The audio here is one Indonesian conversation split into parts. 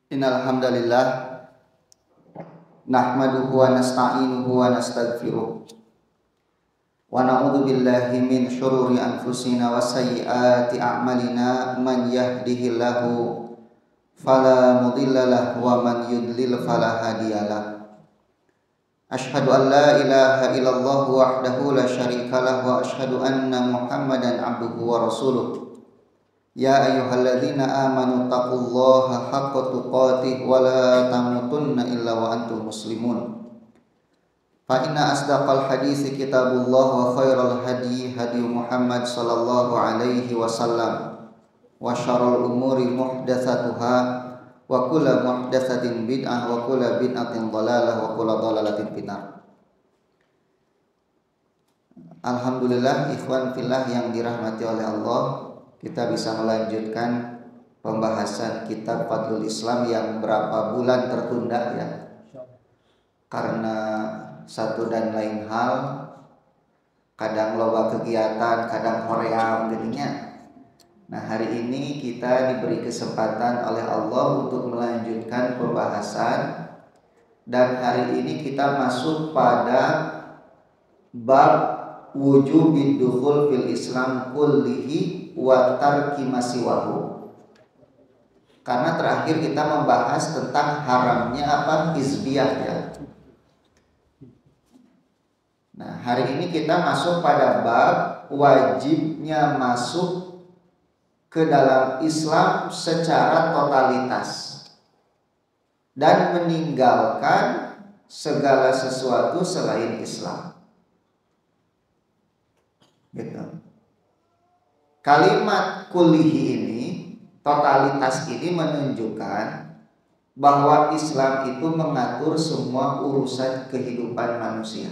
Innal hamdalillah nahmaduhu wa nasta'inuhu wa nastaghfiruh wa na'udzu billahi min syururi anfusina wa sayyiati a'malina man yahdihillahu fala mudilla lahu wa man yudlil fala hadiyalah. Asyhadu an la ilaha illallah wahdahu la syarika lahu wa asyhadu anna Muhammadan abduhu wa rasuluh. Ya ayyuhalladzina amanu taqullaha haqqa tuqatih wa la tamutunna illa wa antum muslimun. Fa inna asdaqal haditsi kitabullah wa khairal hadi hadi Muhammad sallallahu alaihi wasallam wa syarrul umuri muhdatsatuha wa kullu muhdatsatin bid'ah wa kullu bid'atin dhalalah wa kullu dhalalatin finnar. Alhamdulillah ikhwan fillah yang dirahmati oleh Allah, kita bisa melanjutkan pembahasan kitab Fadlul Islam yang berapa bulan tertunda ya, karena satu dan lain hal, kadang loba kegiatan, kadang hoream jadinya. Nah, hari ini kita diberi kesempatan oleh Allah untuk melanjutkan pembahasan, dan hari ini kita masuk pada bab wujubid dukhul fil Islam kullihi wa tarki masiwahu. Karena terakhir kita membahas tentang haramnya hizbiyah ya. Nah, hari ini kita masuk pada bab wajibnya masuk ke dalam Islam secara totalitas dan meninggalkan segala sesuatu selain Islam. Gitu. Kalimat kullihi ini, totalitas ini menunjukkan bahwa Islam itu mengatur semua urusan kehidupan manusia.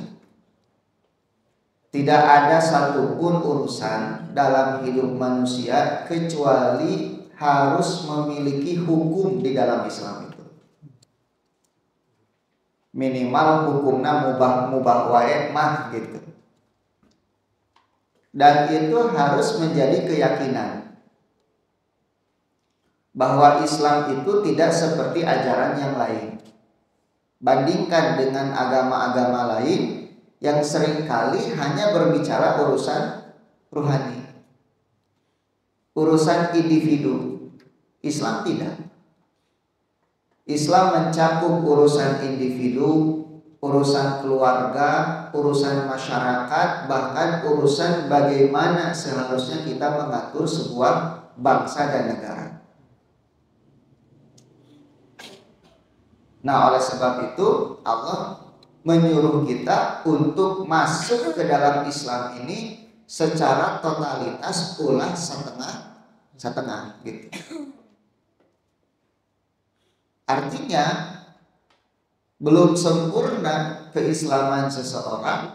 Tidak ada satupun urusan dalam hidup manusia kecuali harus memiliki hukum di dalam Islam itu. Minimal hukumnya mubah wae mah gitu. Dan itu harus menjadi keyakinan bahwa Islam itu tidak seperti ajaran yang lain. Bandingkan dengan agama-agama lain yang seringkali hanya berbicara urusan ruhani, urusan individu. Islam tidak. Islam mencakup urusan individu, urusan keluarga, urusan masyarakat, bahkan urusan bagaimana seharusnya kita mengatur sebuah bangsa dan negara. Nah, oleh sebab itu Allah menyuruh kita untuk masuk ke dalam Islam ini secara totalitas pula setengah gitu. Artinya belum sempurna keislaman seseorang,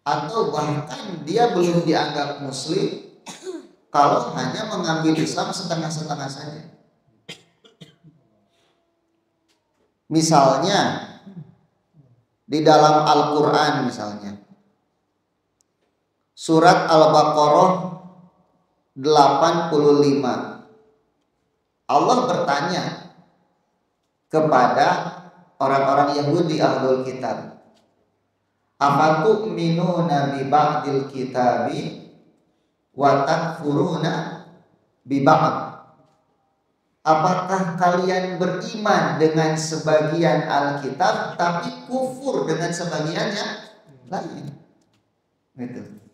atau bahkan dia belum dianggap muslim kalau hanya mengambil Islam setengah-setengah saja. Misalnya di dalam Al-Quran, misalnya surat Al-Baqarah 85, Allah bertanya kepada orang-orang Yahudi ahlul kitab, afatu'minuna bi ba'dil kitabi wa takfuruna bi ba'd. Apakah kalian beriman dengan sebagian Alkitab tapi kufur dengan sebagiannya lain? Gitu.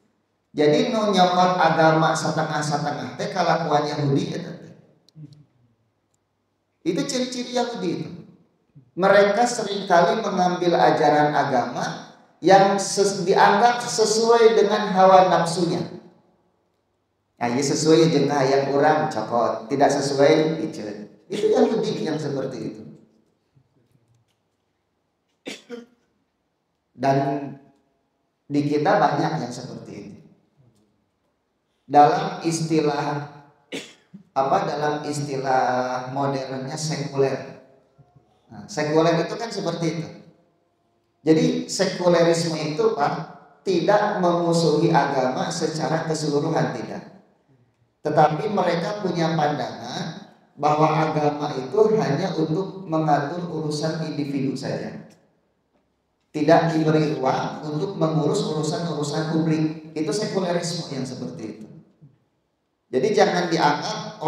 Jadi nu nyokot agama setengah-setengah teh kalakuan Yahudi eta. Itu ciri-ciri Yahudi itu. Mereka seringkali mengambil ajaran agama yang dianggap sesuai dengan hawa nafsunya. Nah, ya sesuai jeung hayang urang cokot, tidak sesuai iceun. Itu Yahudi yang seperti itu. Dan di kita banyak yang seperti itu. Dalam istilah modernnya sekuler. Nah, sekuler itu kan seperti itu. Jadi sekulerisme itu tidak memusuhi agama secara keseluruhan, tidak. Tetapi mereka punya pandangan bahwa agama itu hanya untuk mengatur urusan individu saja. Tidak diberi ruang untuk mengurus urusan-urusan publik. Itu sekulerisme yang seperti itu. Jadi jangan dianggap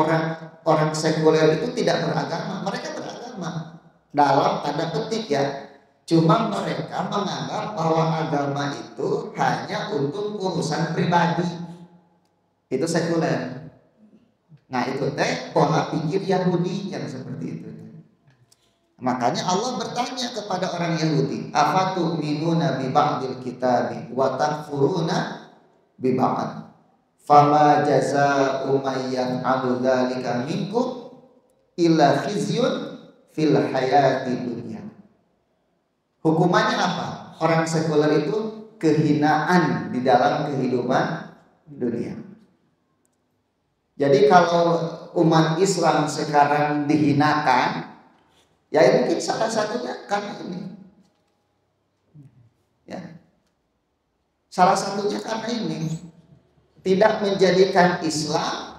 orang sekuler itu tidak beragama. Mereka beragama dalam tanda petik ya. Cuma mereka menganggap bahwa agama itu hanya untuk urusan pribadi. Itu sekuler. Nah itu teh pola pikir Yahudi yang seperti itu. Makanya Allah bertanya kepada orang Yahudi, afatu'minuna bi ba'dil kitabi wa takfuruna bi ba'd. Fama jazaa'u may yaf'alu dzalika minkum illa khizyun fil hayati dunya. Hukumannya apa? Orang sekuler itu kehinaan di dalam kehidupan dunia. Jadi kalau umat Islam sekarang dihinakan, ya mungkin salah satunya karena ini. Ya. Salah satunya karena ini. Tidak menjadikan Islam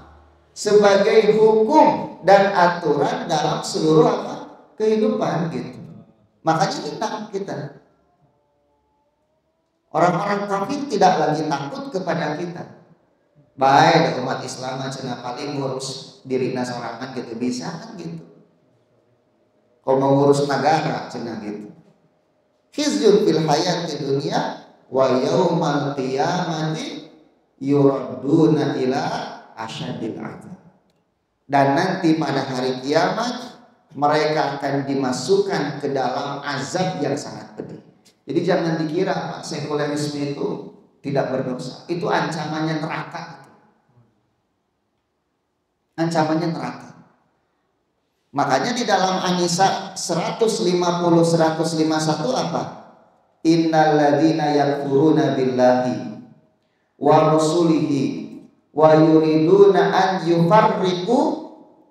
sebagai hukum dan aturan dalam seluruh kehidupan gitu. Makanya kita orang-orang kafir tidak lagi takut kepada kita. Baik umat Islam cenah paling ngurus dirina sorangan gitu bisa kan gitu. Kalau mau ngurus negara cenah gitu. Khizyun fil hayati dunya wa yaumal qiyamati yuraduna ila asyadil azab. Dan nanti pada hari kiamat mereka akan dimasukkan ke dalam azab yang sangat pedih. Jadi jangan dikira sekulerisme itu tidak berdosa. Itu ancamannya neraka. Ancamannya neraka. Makanya di dalam An-Nisa 150-151 apa? Innal ladzina yakfuruna billahi wa rusulihi wa yuriduna an yufarriqu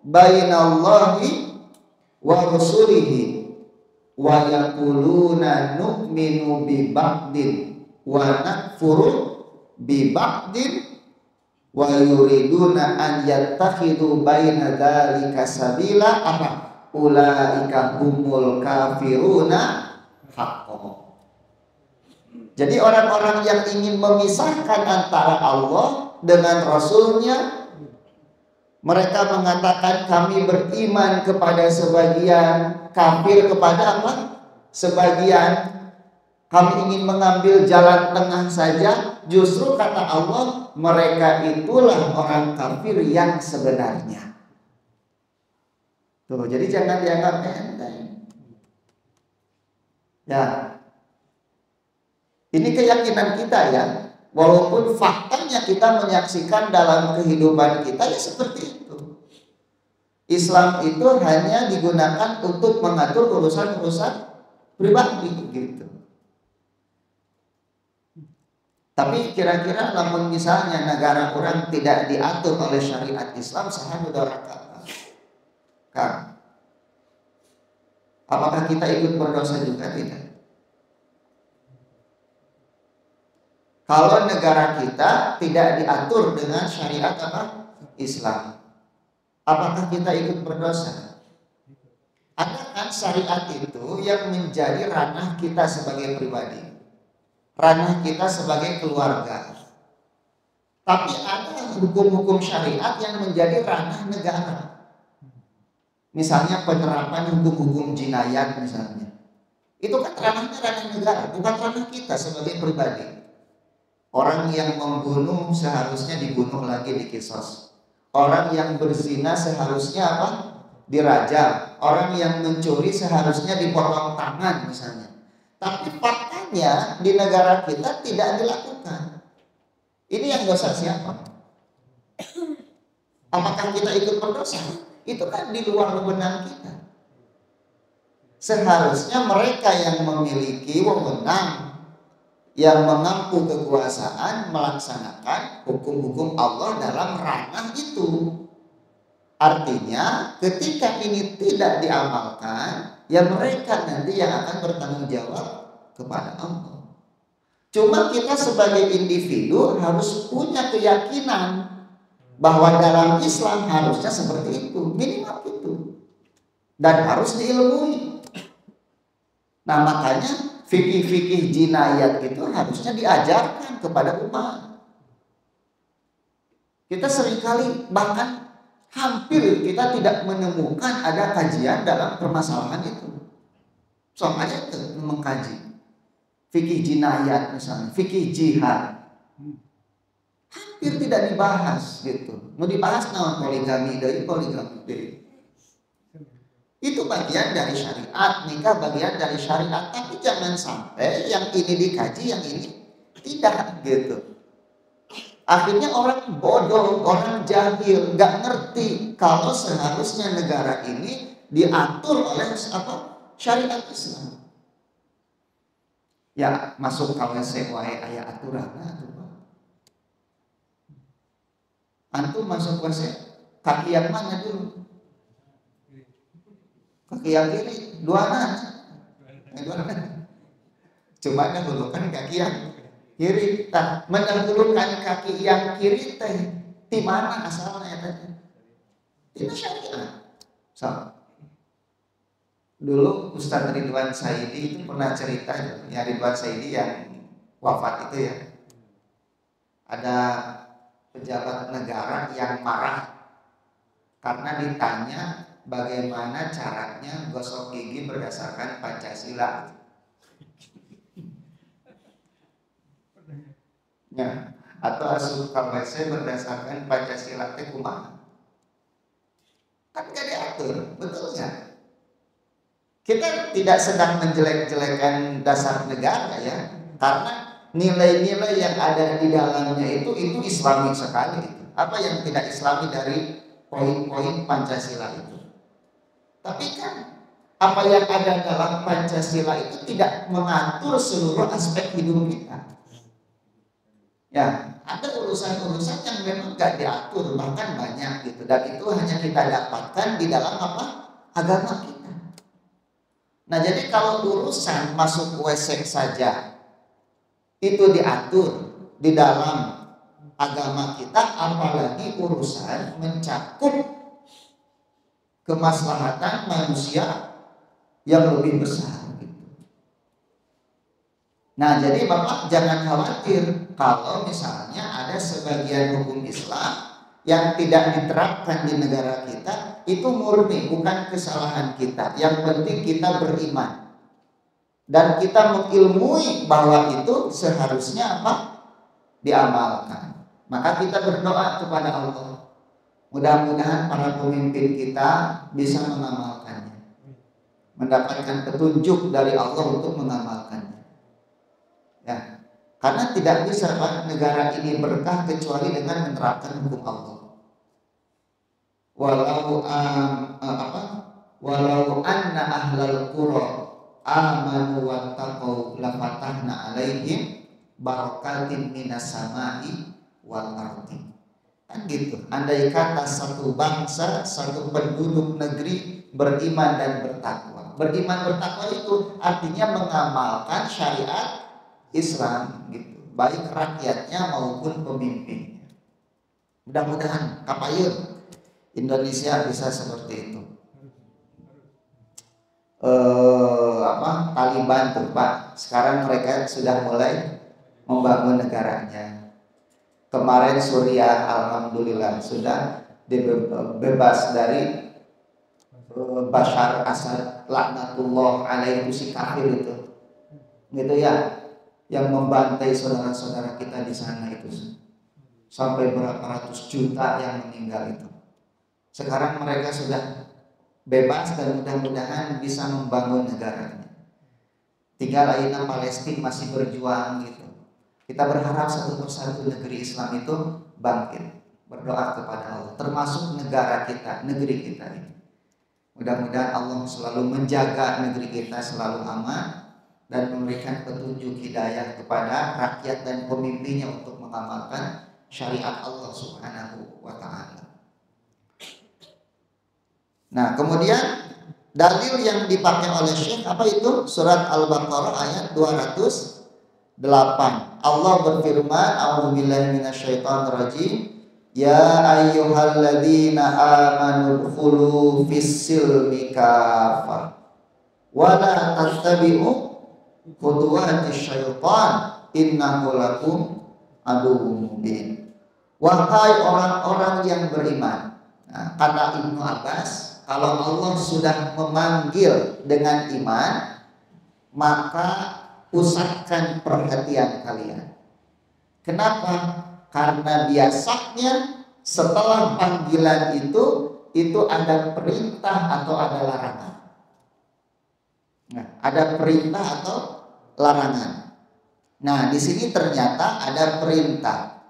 bainallahi wa rusulihi wa yaquluna nu'minu bi ba'din wa nakfuru bi ba'din wa yuriduna an yattakhidu baina dzalika sabila apa ulaika humul kafiruna haqqan. Jadi orang-orang yang ingin memisahkan antara Allah dengan Rasulnya, mereka mengatakan kami beriman kepada sebagian, kafir kepada apa? Sebagian. Kami ingin mengambil jalan tengah saja. Justru kata Allah, mereka itulah orang kafir yang sebenarnya. Tuh, jadi jangan dianggap enteng. Ya. Ini keyakinan kita ya. Walaupun faktanya kita menyaksikan dalam kehidupan kita ya seperti itu. Islam itu hanya digunakan untuk mengatur urusan-urusan pribadi gitu. Tapi kira-kira namun misalnya negara orang tidak diatur oleh syariat Islam saha mudarat kan? Apakah kita ikut berdosa juga? Tidak. Kalau negara kita tidak diatur dengan syariat Islam, apakah kita ikut berdosa? Ada kan syariat itu yang menjadi ranah kita sebagai pribadi, ranah kita sebagai keluarga. Tapi ada hukum-hukum syariat yang menjadi ranah negara. Misalnya penerapan hukum-hukum jinayat misalnya. Itu kan ranahnya ranah negara, bukan ranah kita sebagai pribadi. Orang yang membunuh seharusnya dibunuh lagi dikisos. Orang yang berzina seharusnya apa? Dirajam. Orang yang mencuri seharusnya dipotong tangan misalnya. Tapi faktanya di negara kita tidak dilakukan. Ini yang dosa siapa? Apakah kita ikut berdosa? Itu kan di luar wewenang kita. Seharusnya mereka yang memiliki wewenang, yang mengampu kekuasaan melaksanakan hukum-hukum Allah dalam ranah itu. Artinya ketika ini tidak diamalkan, ya mereka nanti yang akan bertanggung jawab kepada Allah. Cuma kita sebagai individu harus punya keyakinan bahwa dalam Islam harusnya seperti itu. Minimal dan harus diilmui. Nah, makanya fikih-fikih jinayat itu harusnya diajarkan kepada umat. Kita seringkali bahkan hampir kita tidak menemukan ada kajian dalam permasalahan itu. Soalnya itu mengkaji fikih jinayat misalnya, fikih jihad, hampir tidak dibahas gitu. Mau dibahas naon poligami dari poligami dari. Itu bagian dari syariat, nikah bagian dari syariat. Tapi jangan sampai yang ini dikaji, yang ini tidak gitu. Akhirnya orang bodoh, orang jahil, nggak ngerti kalau seharusnya negara ini diatur oleh syariat Islam. Ya masuk KWC wae aya aturanna tuh Pak. Antum masuk WC kaki yang mana dulu? Kaki yang kiri, duana. Cuma dahulukan kaki yang kiri. Nah, mendahulukan kaki yang kiri teh di mana asalnya tadi? Itu syariat. So, dulu Ustadz Ridwan Saidi itu pernah cerita ya, Ridwan Saidi yang wafat itu ya. Ada pejabat negara yang marah karena ditanya bagaimana caranya gosok gigi berdasarkan Pancasila. Ya, atau asup KWC berdasarkan Pancasila teh kumaha? Kan gak diatur, betul ya? Kita tidak sedang menjelek-jelekan dasar negara ya, karena nilai-nilai yang ada di dalamnya itu Islami sekali. Apa yang tidak Islami dari poin-poin Pancasila itu? Tapi kan apa yang ada dalam Pancasila itu tidak mengatur seluruh aspek hidup kita. Ya, ada urusan-urusan yang memang gak diatur, bahkan banyak gitu. Dan itu hanya kita dapatkan di dalam agama kita. Nah, jadi kalau urusan masuk WC saja itu diatur di dalam agama kita, apalagi urusan mencakup kemaslahatan manusia yang lebih besar gitu. Nah, jadi Bapak jangan khawatir kalau misalnya ada sebagian hukum Islam yang tidak diterapkan di negara kita, itu murni bukan kesalahan kita. Yang penting kita beriman dan kita mengilmui bahwa itu seharusnya diamalkan. Maka kita berdoa kepada Allah. Mudah-mudahan para pemimpin kita bisa mengamalkannya, mendapatkan petunjuk dari Allah untuk mengamalkannya. Ya, karena tidak bisa negara ini berkah kecuali dengan menerapkan hukum Allah. Walau anna ahlal qura amanu wattaqau lafatahna alaihim barakatin minas samai wal ardi. Kan gitu. Andai kata satu bangsa, satu penduduk negeri beriman dan bertakwa. Beriman bertakwa itu artinya mengamalkan syariat Islam gitu, baik rakyatnya maupun pemimpinnya. Mudah-mudahan kapayun Indonesia bisa seperti itu. Taliban tuh Pak, sekarang mereka sudah mulai membangun negaranya. Kemarin Suriah alhamdulillah sudah bebas dari Bashar Assad laknatullah alaihi si kafir itu. Gitu ya, yang membantai saudara-saudara kita di sana itu. Sampai berapa ratus juta yang meninggal itu. Sekarang mereka sudah bebas dan mudah-mudahan bisa membangun negaranya. Tinggal lainnya Palestina masih berjuang gitu. Kita berharap satu persatu negeri Islam itu bangkit, berdoa kepada Allah, termasuk negara kita, negeri kita ini. Mudah-mudahan Allah selalu menjaga negeri kita selalu aman dan memberikan petunjuk hidayah kepada rakyat dan pemimpinnya untuk mengamalkan syariat Allah Subhanahu wa ta'ala. Nah, kemudian dalil yang dipakai oleh Syekh apa itu? Surat Al-Baqarah ayat 208. Allah berfirman, a'udzubillahi minasyaitonirrajim, Ya ayyuhalladzina amanu dkhulu fis-silmi kafah wa la tattabi'u khutuwatis syaitan innahu lakum aduwwum mubin. Wahai orang-orang yang beriman. Nah, kata Ibnu Abbas, kalau Allah sudah memanggil dengan iman, maka pusatkan perhatian kalian. Kenapa? Karena biasanya setelah panggilan itu ada perintah atau ada larangan. Nah, ada perintah atau larangan. Nah, di sini ternyata ada perintah.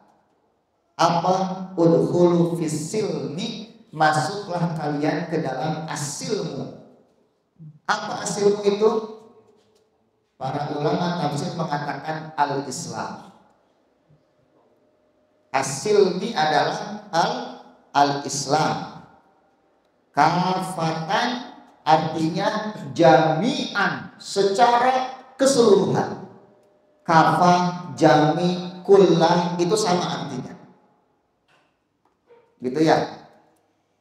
Apa? Udkhulu fis-silmi, masuklah kalian ke dalam as-silmu. Apa as-silmu itu? Para ulama tafsir mengatakan al-Islam. As-silmi adalah al-Islam. Kafatan artinya jami'an, secara keseluruhan. Kafah, jami, kullah itu sama artinya. Gitu ya.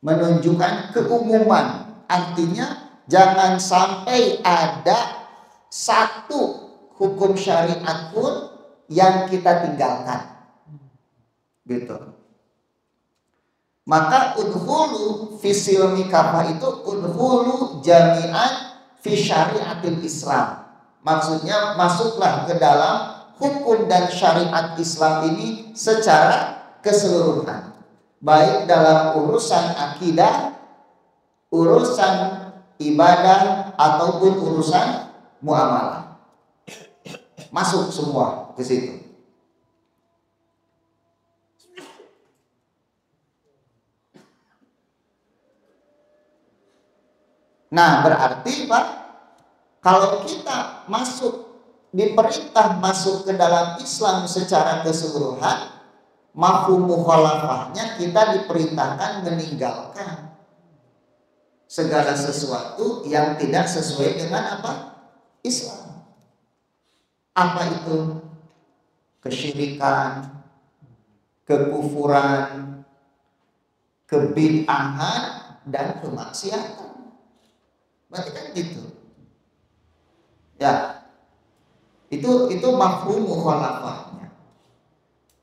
Menunjukkan keumuman. Artinya jangan sampai ada satu hukum syariat pun yang kita tinggalkan. Gitu. Maka udhulu fi silmi kafah itu udhulu jami'an fi syariatil Islam. Maksudnya masuklah ke dalam hukum dan syariat Islam ini secara keseluruhan. Baik dalam urusan akidah, urusan ibadah ataupun urusan muamalah. Masuk semua ke situ. Nah, berarti Pak, kalau kita diperintah masuk ke dalam Islam secara keseluruhan, mafhum mukhalafahnya kita diperintahkan meninggalkan segala sesuatu yang tidak sesuai dengan apa? Islam. Apa itu? Kesyirikan, kekufuran, kebid'ahan, dan kemaksiatan. Berarti kan gitu. Ya. Itu mafhum mukhalafahnya.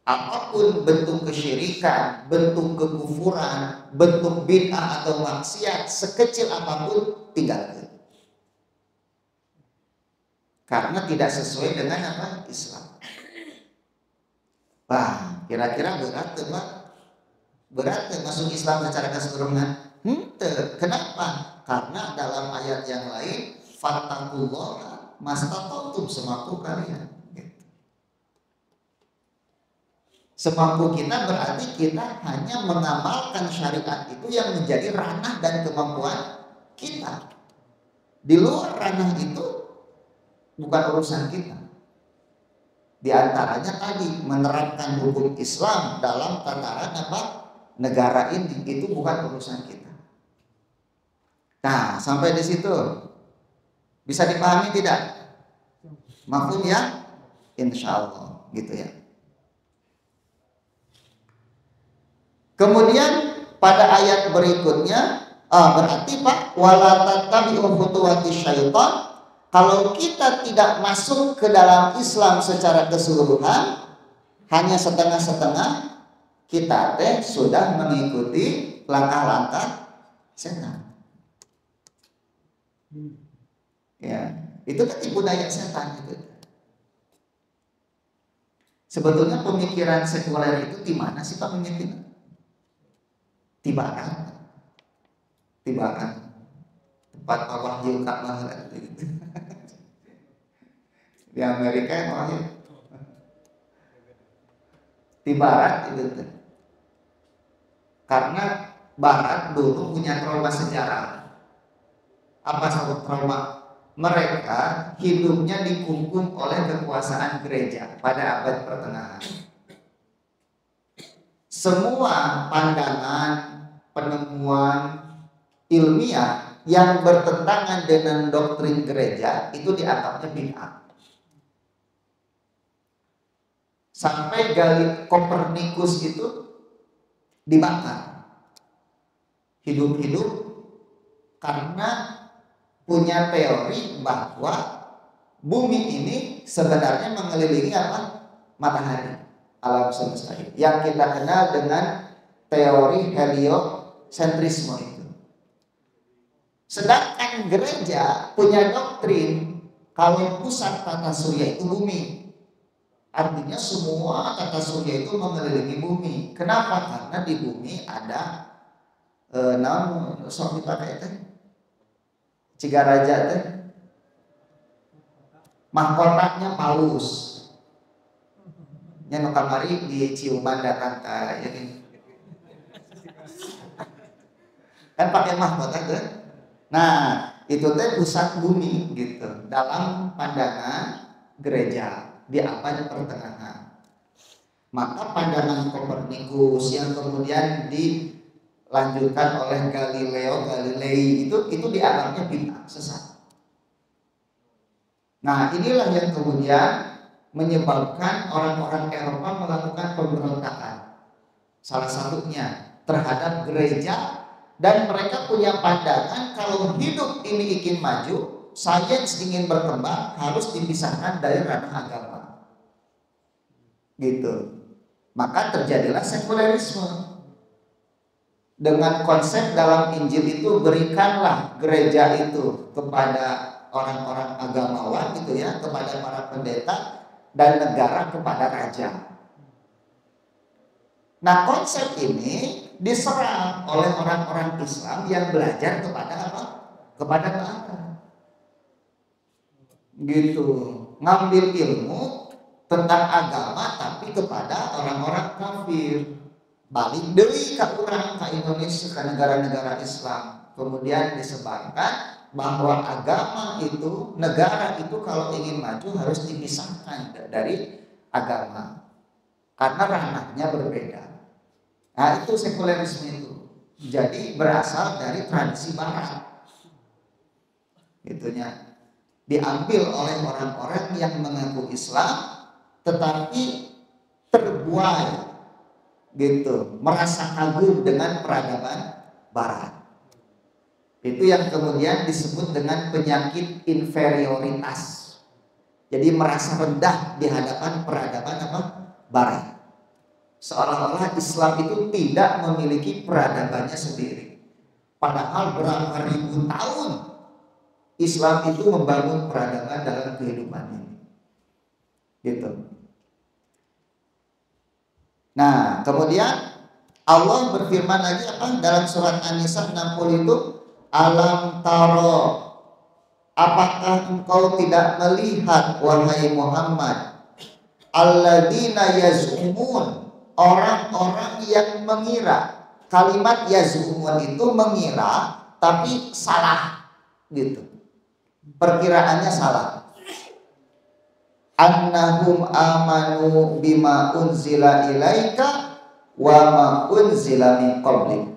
Apapun bentuk kesyirikan, bentuk kekufuran, bentuk bid'ah atau maksiat, sekecil apapun tinggalkan. Karena tidak sesuai dengan apa? Islam. Wah, kira-kira berat tuh, Pak. Berat tuh masuk Islam secara keseluruhan. Kenapa? Karena dalam ayat yang lain, fattaqullaha mastata'tum, semampu kalian. Semampu kita berarti kita hanya mengamalkan syariat itu yang menjadi ranah dan kemampuan kita. Di luar ranah itu bukan urusan kita. Di antaranya tadi menerapkan hukum Islam dalam tataran apa? Negara ini, itu bukan urusan kita. Nah, sampai di situ bisa dipahami tidak? Mafhum ya? Insya Allah, gitu ya. Kemudian pada ayat berikutnya, berarti Pak, wala tattabi'u khutuwatis syaitan. Kalau kita tidak masuk ke dalam Islam secara keseluruhan, hanya setengah-setengah, kita sudah mengikuti langkah-langkah setan. Ya, itu kan tipu daya setan itu. Sebetulnya pemikiran sekuler itu di mana sih Pak pemikiran? Di barat. Di barat. Tempat wahyu Ka'bah gitu. Di Amerika yang wahyu. Di barat itu. Karena barat dulu punya trauma sejarah. Apa trauma? Mereka hidupnya dikungkung oleh kekuasaan gereja pada abad pertengahan. Semua pandangan, penemuan ilmiah yang bertentangan dengan doktrin gereja itu dianggapnya bid'ah. Sampai Kopernikus itu dibakar hidup-hidup karena punya teori bahwa bumi ini sebenarnya mengelilingi apa? Matahari, alam semesta ini, yang kita kenal dengan teori heliosentrisme itu. Sedangkan gereja punya doktrin kalau pusat tata surya itu bumi. Artinya semua tata surya itu mengelilingi bumi. Kenapa? Karena di bumi ada sok dipakai teh Cigaraja teh mahkotanya paus. Nya nu kamari di ciuman datang ka ya kan pakai mahkota tuh. Nah, itu teh pusat bumi gitu dalam pandangan gereja di abad pertengahan. Maka pandangan Kopernikus yang kemudian dilanjutkan oleh Galileo Galilei itu dianggapnya bid'ah, sesat. Nah, inilah yang kemudian menyebabkan orang-orang Eropa melakukan pemberontakan. Salah satunya terhadap gereja, dan mereka punya pandangan kalau hidup ini ingin maju, sains ingin berkembang, harus dipisahkan dari ranah agama. Gitu. Maka terjadilah sekulerisme. Dengan konsep dalam Injil itu, berikanlah gereja itu kepada orang-orang agamawan gitu ya, kepada para pendeta, dan negara kepada raja. Nah, konsep ini diserang oleh orang-orang Islam yang belajar kepada apa? Kepada Barat. Gitu. Ngambil ilmu tentang agama tapi kepada orang-orang kafir. Balik deui ka urang ka Indonesia, ke negara-negara Islam. Kemudian disebarkan bahwa agama itu, negara itu kalau ingin maju harus dipisahkan dari agama karena ranahnya berbeda. Nah, itu sekulerisme itu. Jadi berasal dari tradisi barat. Itunya diambil oleh orang-orang yang mengaku Islam tetapi terbuai gitu, merasa kagum dengan peradaban barat. Itu yang kemudian disebut dengan penyakit inferioritas. Jadi merasa rendah di hadapan peradaban apa? Barat. Seolah-olah Islam itu tidak memiliki peradabannya sendiri. Padahal berapa ribu tahun Islam itu membangun peradaban dalam kehidupan ini. Gitu. Nah, kemudian Allah berfirman lagi apa dalam surat An-Nisa 60 itu, alam taro, apakah engkau tidak melihat wahai Muhammad, alladzina yaz'umun, orang-orang yang mengira. Kalimat yaz'umun itu mengira tapi salah gitu. Perkiraannya salah. Annahum amanu bima unzila ilaika wa ma unzila min qablik.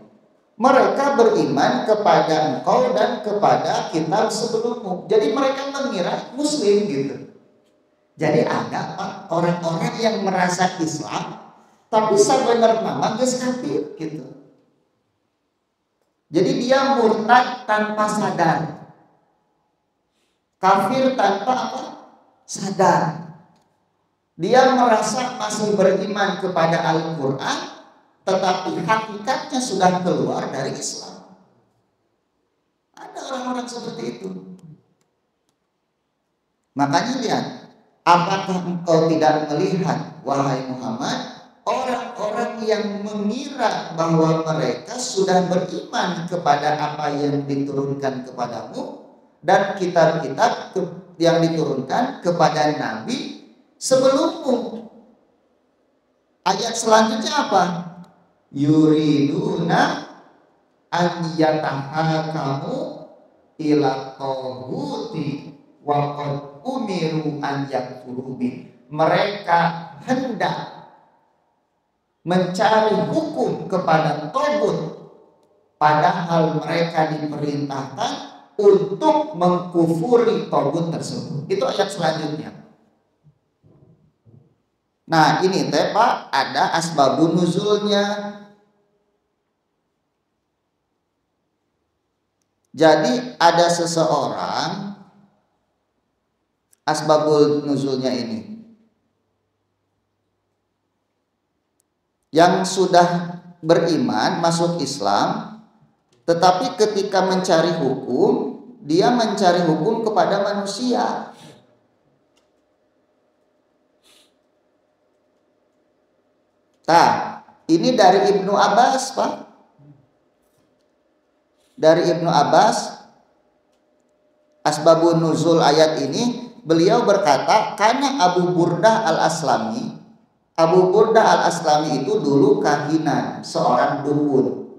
Mereka beriman kepada engkau dan kepada kitab sebelummu. Jadi mereka mengira muslim gitu. Jadi ada orang-orang yang merasa Islam tapi sebenarnya mah geus kafir gitu. Jadi dia murtad tanpa sadar. Kafir tanpa apa? Sadar. Dia merasa masih beriman kepada Al-Quran, tetapi hakikatnya sudah keluar dari Islam. Ada orang-orang seperti itu. Makanya lihat, apakah engkau tidak melihat wahai Muhammad, orang-orang yang mengira bahwa mereka sudah beriman kepada apa yang diturunkan kepadamu dan kitab-kitab yang diturunkan kepada Nabi sebelummu. Ayat selanjutnya apa? Yuriduna an yatahakamu ila taghuti wa qad umiru an yakfuru bih. Mereka hendak mencari hukum kepada taghut padahal mereka diperintahkan untuk mengkufuri taghut tersebut. Itu ayat selanjutnya. Nah, ini teh Pak, ada asbabun nuzulnya. Jadi ada seseorang, asbabul nuzulnya ini, yang sudah beriman masuk Islam, tetapi ketika mencari hukum, dia mencari hukum kepada manusia. Nah, ini dari Ibnu Abbas, Pak. Dari Ibnu Abbas, asbabun nuzul ayat ini, beliau berkata, karena Abu Burdah al-Aslami, Abu Burdah al-Aslami itu dulu kahinan, seorang dukun.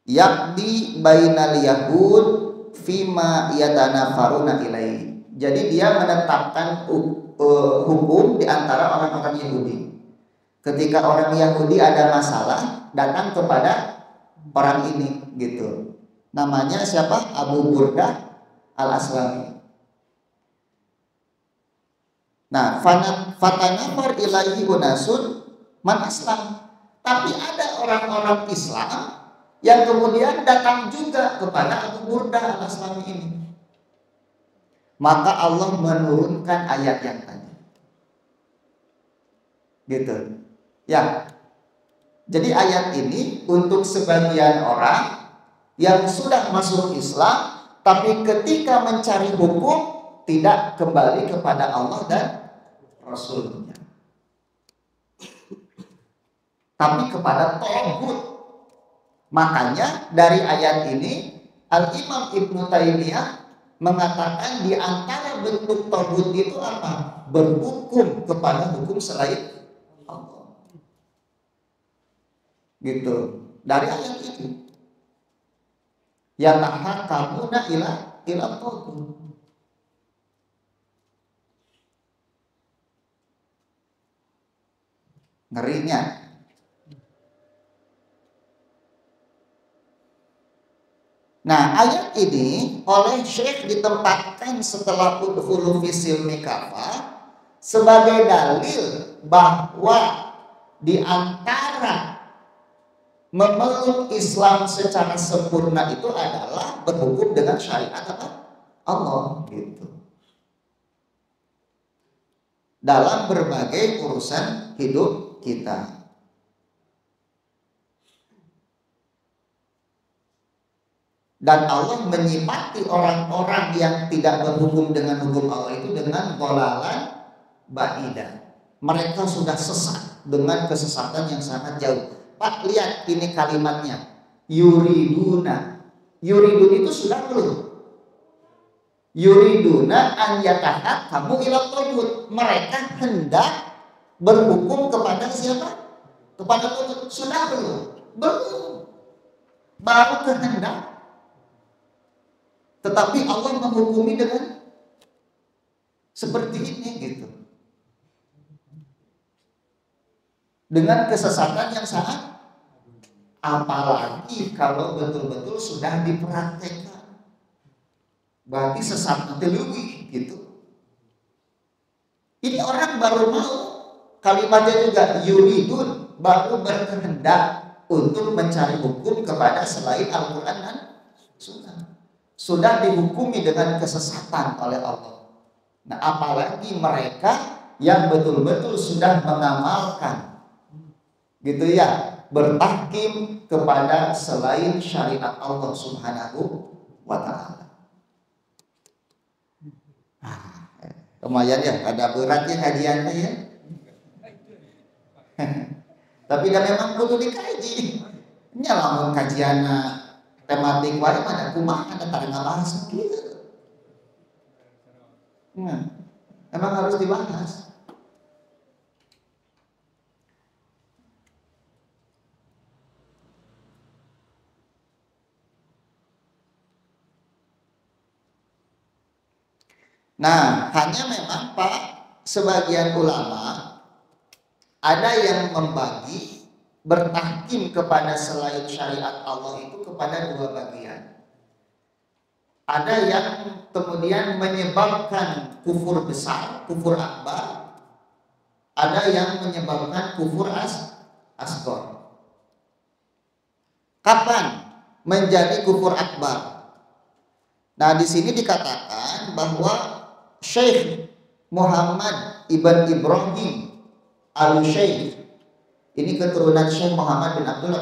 Yakdi bainal yahud fima yatanafaruna ilaihi. Jadi dia menetapkan hukum di antara orang-orang Yahudi. Ketika orang Yahudi ada masalah, datang kepada orang ini gitu. Namanya siapa? Abu Burdah al-Aslami. Nah, fatanafar ilaihi unasun man aslam. Tapi ada orang-orang Islam yang kemudian datang juga kepada Abu Burdah al-Aslami ini. Maka Allah menurunkan ayat yang tadi. Gitu. Ya. Jadi ayat ini untuk sebagian orang yang sudah masuk Islam, tapi ketika mencari hukum tidak kembali kepada Allah dan Rasulnya, tapi kepada Tauhid. Makanya dari ayat ini Al-Imam Ibnu Taimiyah mengatakan di antara bentuk Tauhid itu apa? Berhukum kepada hukum selain Allah. Gitu. Dari ayat itu. Ya tahakkamuna ila Tauhid. Ngerinya. Nah, ayat ini oleh Syekh ditempatkan setelah udkhulu fi silmi kafah sebagai dalil bahwa di antara memeluk Islam secara sempurna itu adalah berhukum dengan syariat apa? Allah gitu. Dalam berbagai urusan hidup kita. Dan Allah menyifati orang-orang yang tidak berhukum dengan hukum Allah itu dengan dhalalan ba'idah. Mereka sudah sesat dengan kesesatan yang sangat jauh. Pak, lihat ini kalimatnya. Yuriduna. Yuridun itu sudah belum? Yuriduna an yatahakkamu ila Tauhid. Mereka hendak berhukum kepada siapa? Kepada Tauhid. Sudah belum? Belum. Baru kehendak. Tetapi Allah menghukumi dengan seperti ini gitu. Dengan kesesatan yang sangat, apalagi kalau betul-betul sudah dipraktekkan. Berarti sesat nanti lebih gitu. Ini orang baru mau, kalimatnya juga yuridun, baru berkehendak untuk mencari hukum kepada selain Al-Quran dan Sunnah. Sudah dihukumi dengan kesesatan oleh Allah. Nah, apalagi mereka yang betul-betul sudah mengamalkan, gitu ya, bertahkim kepada selain syariat Allah Subhanahu wa Ta'ala. Lumayan ya, ada beratnya kajiannya ya. Tapi dan memang perlu dikaji. Ini lamun kajiannya tematik wae mana kumaha ada tarik ngabahas gitu. Emang harus dibahas. Nah, hanya memang Pak, sebagian ulama ada yang membagi bertahkim kepada selain syariat Allah itu kepada dua bagian. Ada yang kemudian menyebabkan kufur besar, kufur akbar. Ada yang menyebabkan kufur asghar. Kapan menjadi kufur akbar? Nah, di sini dikatakan bahwa Syekh Muhammad ibn Ibrahim al-Syekh, ini keturunan Syekh Muhammad bin Abdul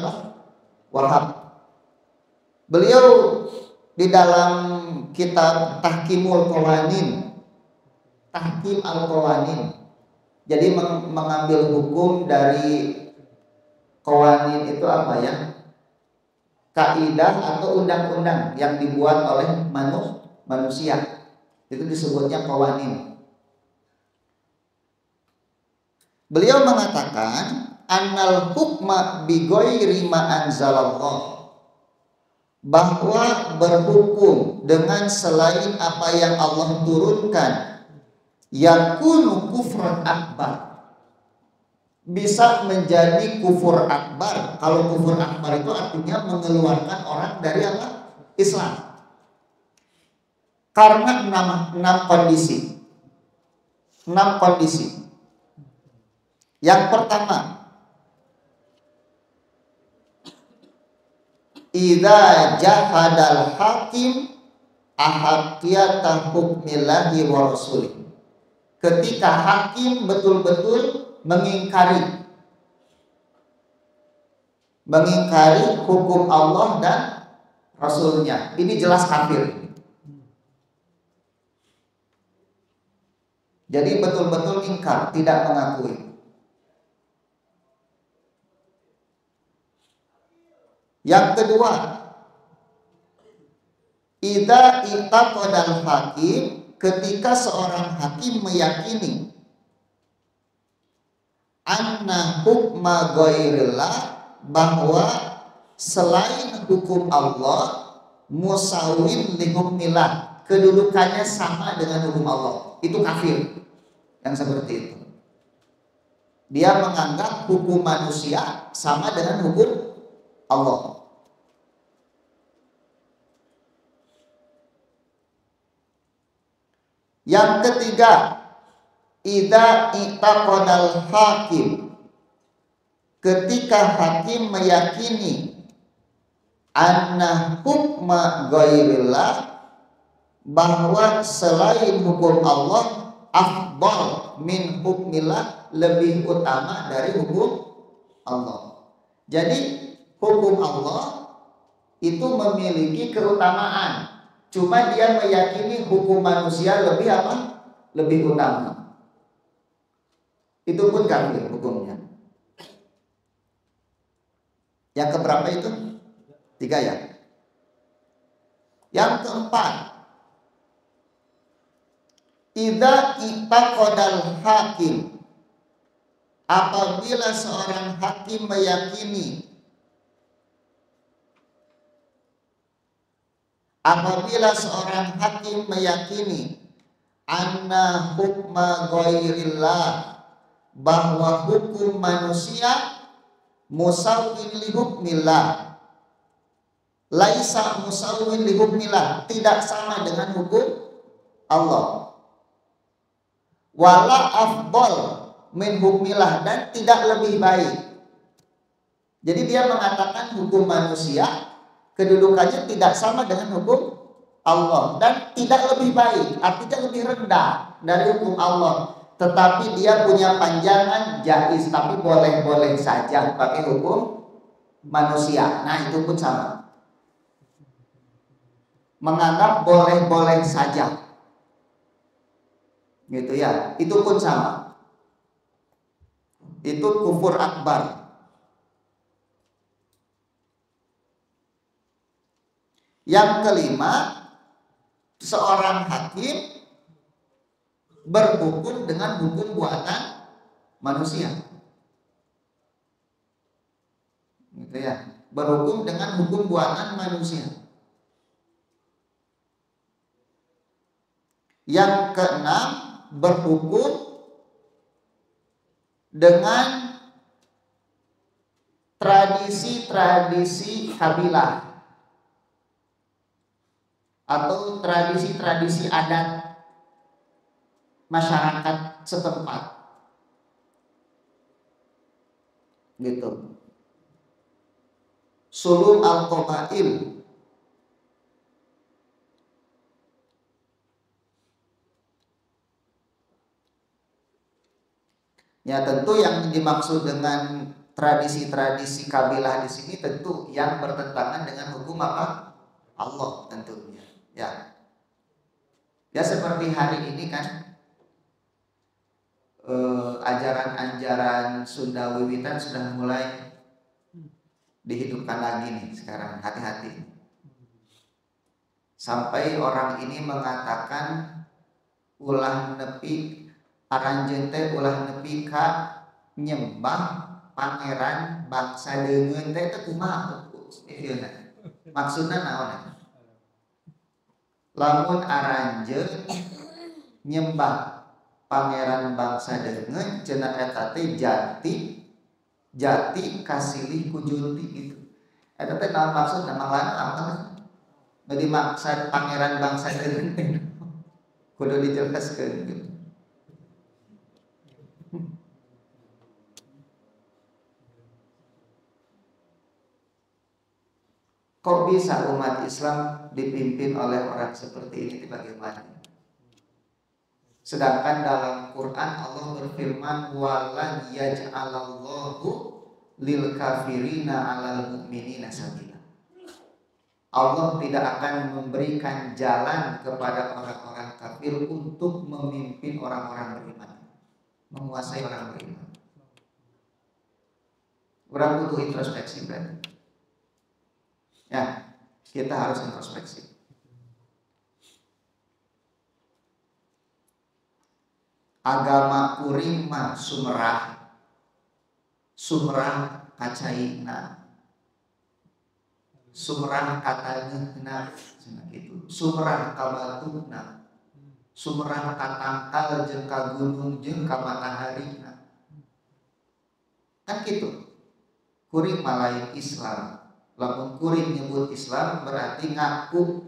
Wahab. Beliau di dalam kitab Tahkimul Qawanin, Tahkim al-Qawanin, jadi mengambil hukum dari qawanin itu apa ya? Kaidah atau undang-undang yang dibuat oleh manusia. Itu disebutnya qawanin. Beliau mengatakan annal hukma bi ghairi ma anzalallah, bahwa berhukum dengan selain apa yang Allah turunkan yakunu kufran akbar, bisa menjadi kufur akbar. Kalau kufur akbar itu artinya mengeluarkan orang dari apa? Islam. Karena enam kondisi. 6 kondisi. Yang pertama, idza jahadal hakim ahaqiyata hukmillahi wa rasulih. Ketika hakim betul-betul mengingkari hukum Allah dan Rasulnya, ini jelas kafir. Jadi betul-betul ingkar, tidak mengakui. Yang kedua, idza itaqadal hakim, ketika seorang hakim meyakini anna hukma ghairillah, bahwa selain hukum Allah musawin li hukmillah, kedudukannya sama dengan hukum Allah, itu kafir. Yang seperti itu, dia menganggap hukum manusia sama dengan hukum Allah. Yang ketiga, idza itaqadal hakim, ketika hakim meyakini anna hukma ghairillah, bahwa selain hukum Allah afdal min hukmillah, lebih utama dari hukum Allah. Jadi hukum Allah itu memiliki keutamaan, cuma dia meyakini hukum manusia lebih apa? Lebih utama. Itu pun kafir hukumnya. Yang keberapa itu? 3 ya. Yang keempat, idza itaqadal hakim, apabila seorang hakim meyakini, anna hukma ghairillah, bahwa hukum manusia musawwin li hukmillah, laisa musawwin li hukmillah, tidak sama dengan hukum Allah, wala afdal min hukmillah, dan tidak lebih baik. Jadi dia mengatakan hukum manusia kedudukannya tidak sama dengan hukum Allah dan tidak lebih baik, artinya lebih rendah dari hukum Allah, tetapi dia punya panjangan jaiz, tapi boleh-boleh saja pakai hukum manusia. Nah, itu pun sama, menganggap boleh-boleh saja, gitu ya, itu pun sama, itu kufur akbar. Yang kelima, seorang hakim berhukum dengan hukum buatan manusia, gitu ya, berhukum dengan hukum buatan manusia. Yang keenam, berhukum dengan tradisi-tradisi kabilah atau tradisi-tradisi adat masyarakat setempat, gitu. Sulul al-qabail, Ya tentu yang dimaksud dengan tradisi-tradisi kabilah di sini tentu yang bertentangan dengan hukum apa? Allah tentunya. Ya. Ya seperti hari ini kan ajaran-ajaran Sunda Wiwitan sudah mulai dihidupkan lagi nih sekarang, hati-hati. Sampai orang ini mengatakan ulah nepi aranjeun teh ulah nepi ka nyembah pangeran bangsa leungeun teh kumaha ieu maksudna naon? Lamun aranjeun nyembah pangeran bangsa leungeun cenah eta teh jati kasilih ku junti gitu. Eta teh naon maksudna maklana apa? Bagi maksud pangeran bangsa leungeun kudu dijelaskeun gitu. Kok bisa umat Islam dipimpin oleh orang seperti ini bagaimana? Sedangkan dalam Quran Allah berfirman walan yaj'alallahu lil kafirina 'alal mu'minina sabila. Allah tidak akan memberikan jalan kepada orang-orang kafir untuk memimpin orang-orang beriman, menguasai orang beriman. Orang butuh introspeksi berarti. Ya, kita harus introspeksi. Agama kuring mah sumrah kacaina, sumrah katangeuna cenah kitu, sumrah ka batuna, sumrah ka tangkal jeung ka gunung jeung ka mataharina. Kan kitu. Kuring mah lain Islam. Lamun kuring nyebut Islam berarti ngaku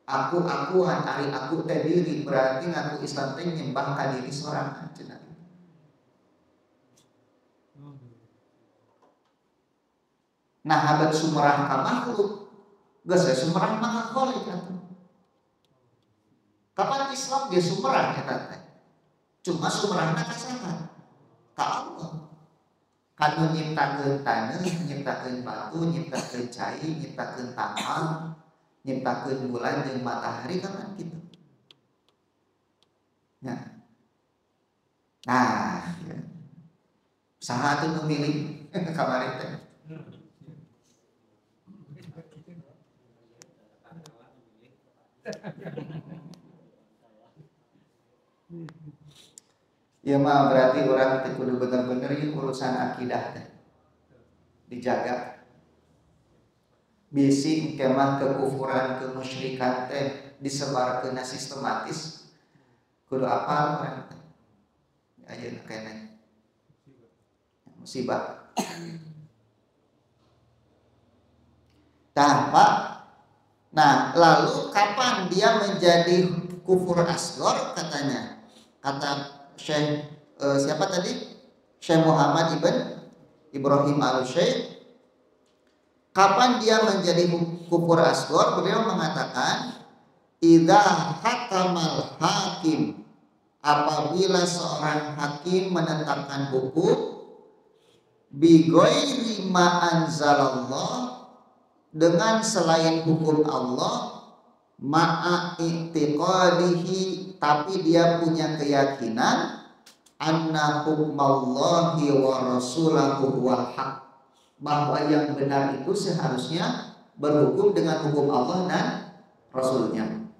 aku-akuan ari aku teh diri, berarti ngaku Islam teh nyembah ka diri sorangan cenah. Nah, habat sumrah ka makhluk, geus sumrah mah khaliq atuh. Kapan Islam ge sumrah eta teh? Cuma sumrahna ka saha? Ka Allah. Kanu nyiptakeun taneuh, nyiptakeun batu, nyiptakeun cai, nyiptakeun tangkal, nyiptakeun bulan jeung matahari kan gitu. Nah, ya. Saha atuh nu milih kamari teh? Ya mah berarti orang teh kudu bener-bener urusan akidah teh dijaga. Bisi kemah kekufuran kemusyrikan teh disebarkeun sistematis. Kudu apal orang teh. Ayeuna keneh musibah. Tah, Pak. Nah, lalu kapan dia menjadi kufur asghar katanya? Kata Syekh siapa tadi? Syekh Muhammad ibn Ibrahim al-Syekh. Kapan dia menjadi kufur asghar? Beliau mengatakan idza hakamal hakim, apabila seorang hakim menetapkan hukum bi ghairi ma anzalallah, dengan selain hukum Allah, ma'a i'tiqadihi, tapi dia punya keyakinan anna hukmallahi wa rasulahu wal haq, bahwa yang benar itu seharusnya berhukum dengan hukum Allah dan Rasulnya.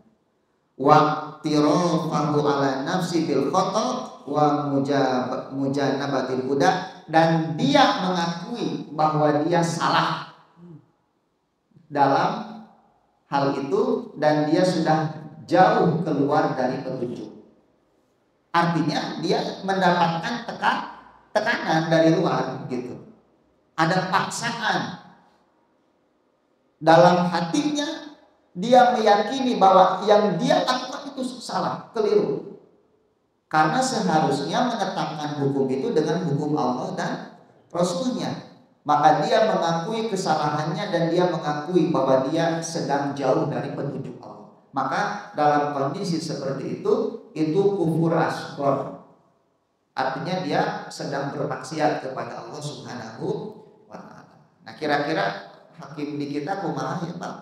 Wa tirafahu ala nafsi bil khata wa mujanabatil huda, dan dia mengakui bahwa dia salah dalam hal itu dan dia sudah jauh keluar dari petunjuk. Artinya dia mendapatkan tekanan dari luar gitu. Ada paksaan dalam hatinya, dia meyakini bahwa yang dia lakukan itu salah, keliru. Karena seharusnya menetapkan hukum itu dengan hukum Allah dan Rasulnya. Maka dia mengakui kesalahannya dan dia mengakui bahwa dia sedang jauh dari petunjuk Allah. Maka dalam kondisi seperti itu kufur asghar. artinya dia sedang bermaksiat kepada Allah Subhanahu wa taala. Nah, kira-kira hakim di kita kumaha ya, Pak?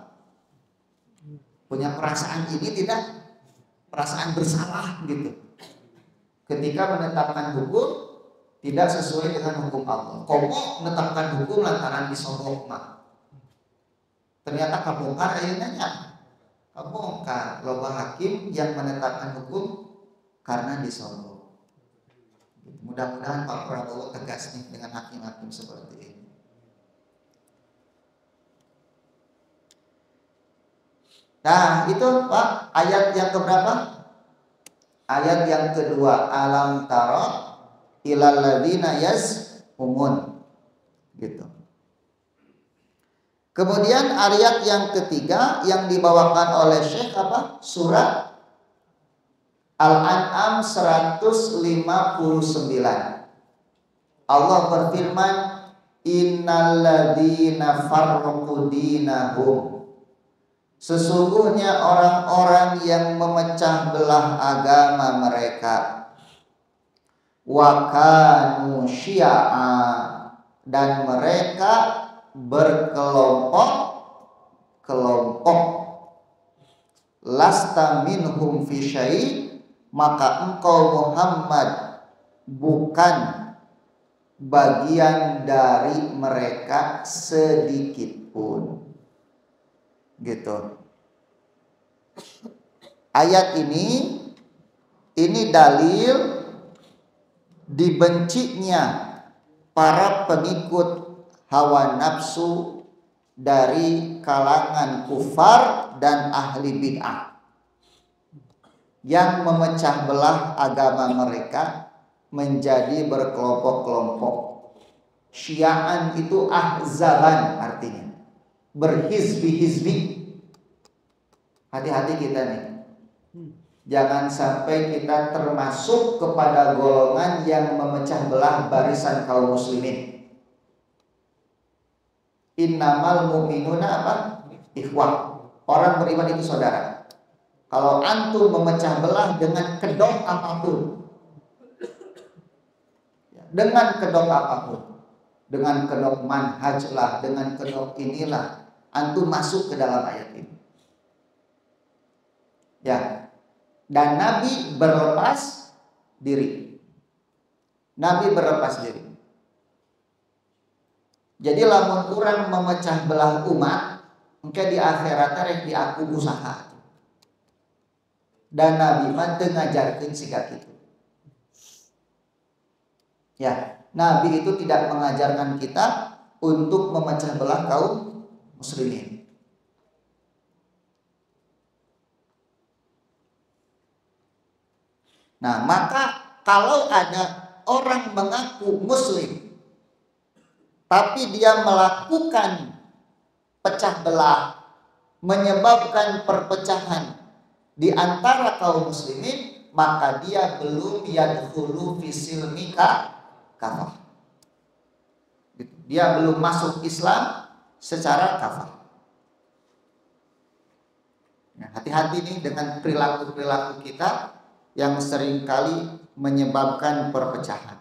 Punya perasaan ini tidak? Perasaan bersalah gitu. Ketika menetapkan hukum tidak sesuai dengan hukum Allah. Komo menetapkan hukum lantaran disogok mah. Ternyata kabongkar ayeuna kabongkar loba hakim yang menetapkan hukum karena disogok. Mudah-mudahan Pak Prabowo tegas nih dengan hakim-hakim seperti ini. Nah, itu Pak, ayat yang keberapa? Ayat yang kedua, alam tara ilal ladzina yaz'umun. Gitu. Kemudian ayat yang ketiga yang dibawakan oleh Syekh apa? Surat Al-An'am 159. Allah berfirman, innal ladzina farraqu dinahum. Sesungguhnya orang-orang yang memecah belah agama mereka, wa kanu syi'a, dan mereka berkelompok-kelompok, lasta minhum fi syai', maka engkau Muhammad bukan bagian dari mereka sedikit pun. Gitu. Ayat ini dalil dibencinya para pengikut hawa nafsu dari kalangan kufar dan ahli bid'ah yang memecah belah agama mereka menjadi berkelompok-kelompok. Syi'an itu ahzaban artinya, berhizbi-hizbi. Hati-hati kita nih, jangan sampai kita termasuk kepada golongan yang memecah belah barisan kaum muslimin. Innamal mu'minuna apa? Ikhwah. Orang beriman itu saudara. Kalau antum memecah belah dengan kedok apapun, dengan kedok apapun, dengan kedok manhaj lah, dengan kedok inilah, antum masuk ke dalam ayat ini. Ya, dan Nabi berlepas diri. Nabi berlepas diri. Jadi lamun urang memecah belah umat, engke di akhirat rek diaku usaha. Dan Nabi mah teu ngajarkeun siga kitu. Ya, Nabi itu tidak mengajarkan kita untuk memecah belah kaum muslimin. Nah, maka kalau ada orang mengaku muslim tapi dia melakukan pecah belah, menyebabkan perpecahan di antara kaum muslimin, maka dia belum yadkhulu fi silmi kafah. Dia belum masuk Islam secara kafah. Nah, hati-hati nih dengan perilaku-perilaku kita yang seringkali menyebabkan perpecahan.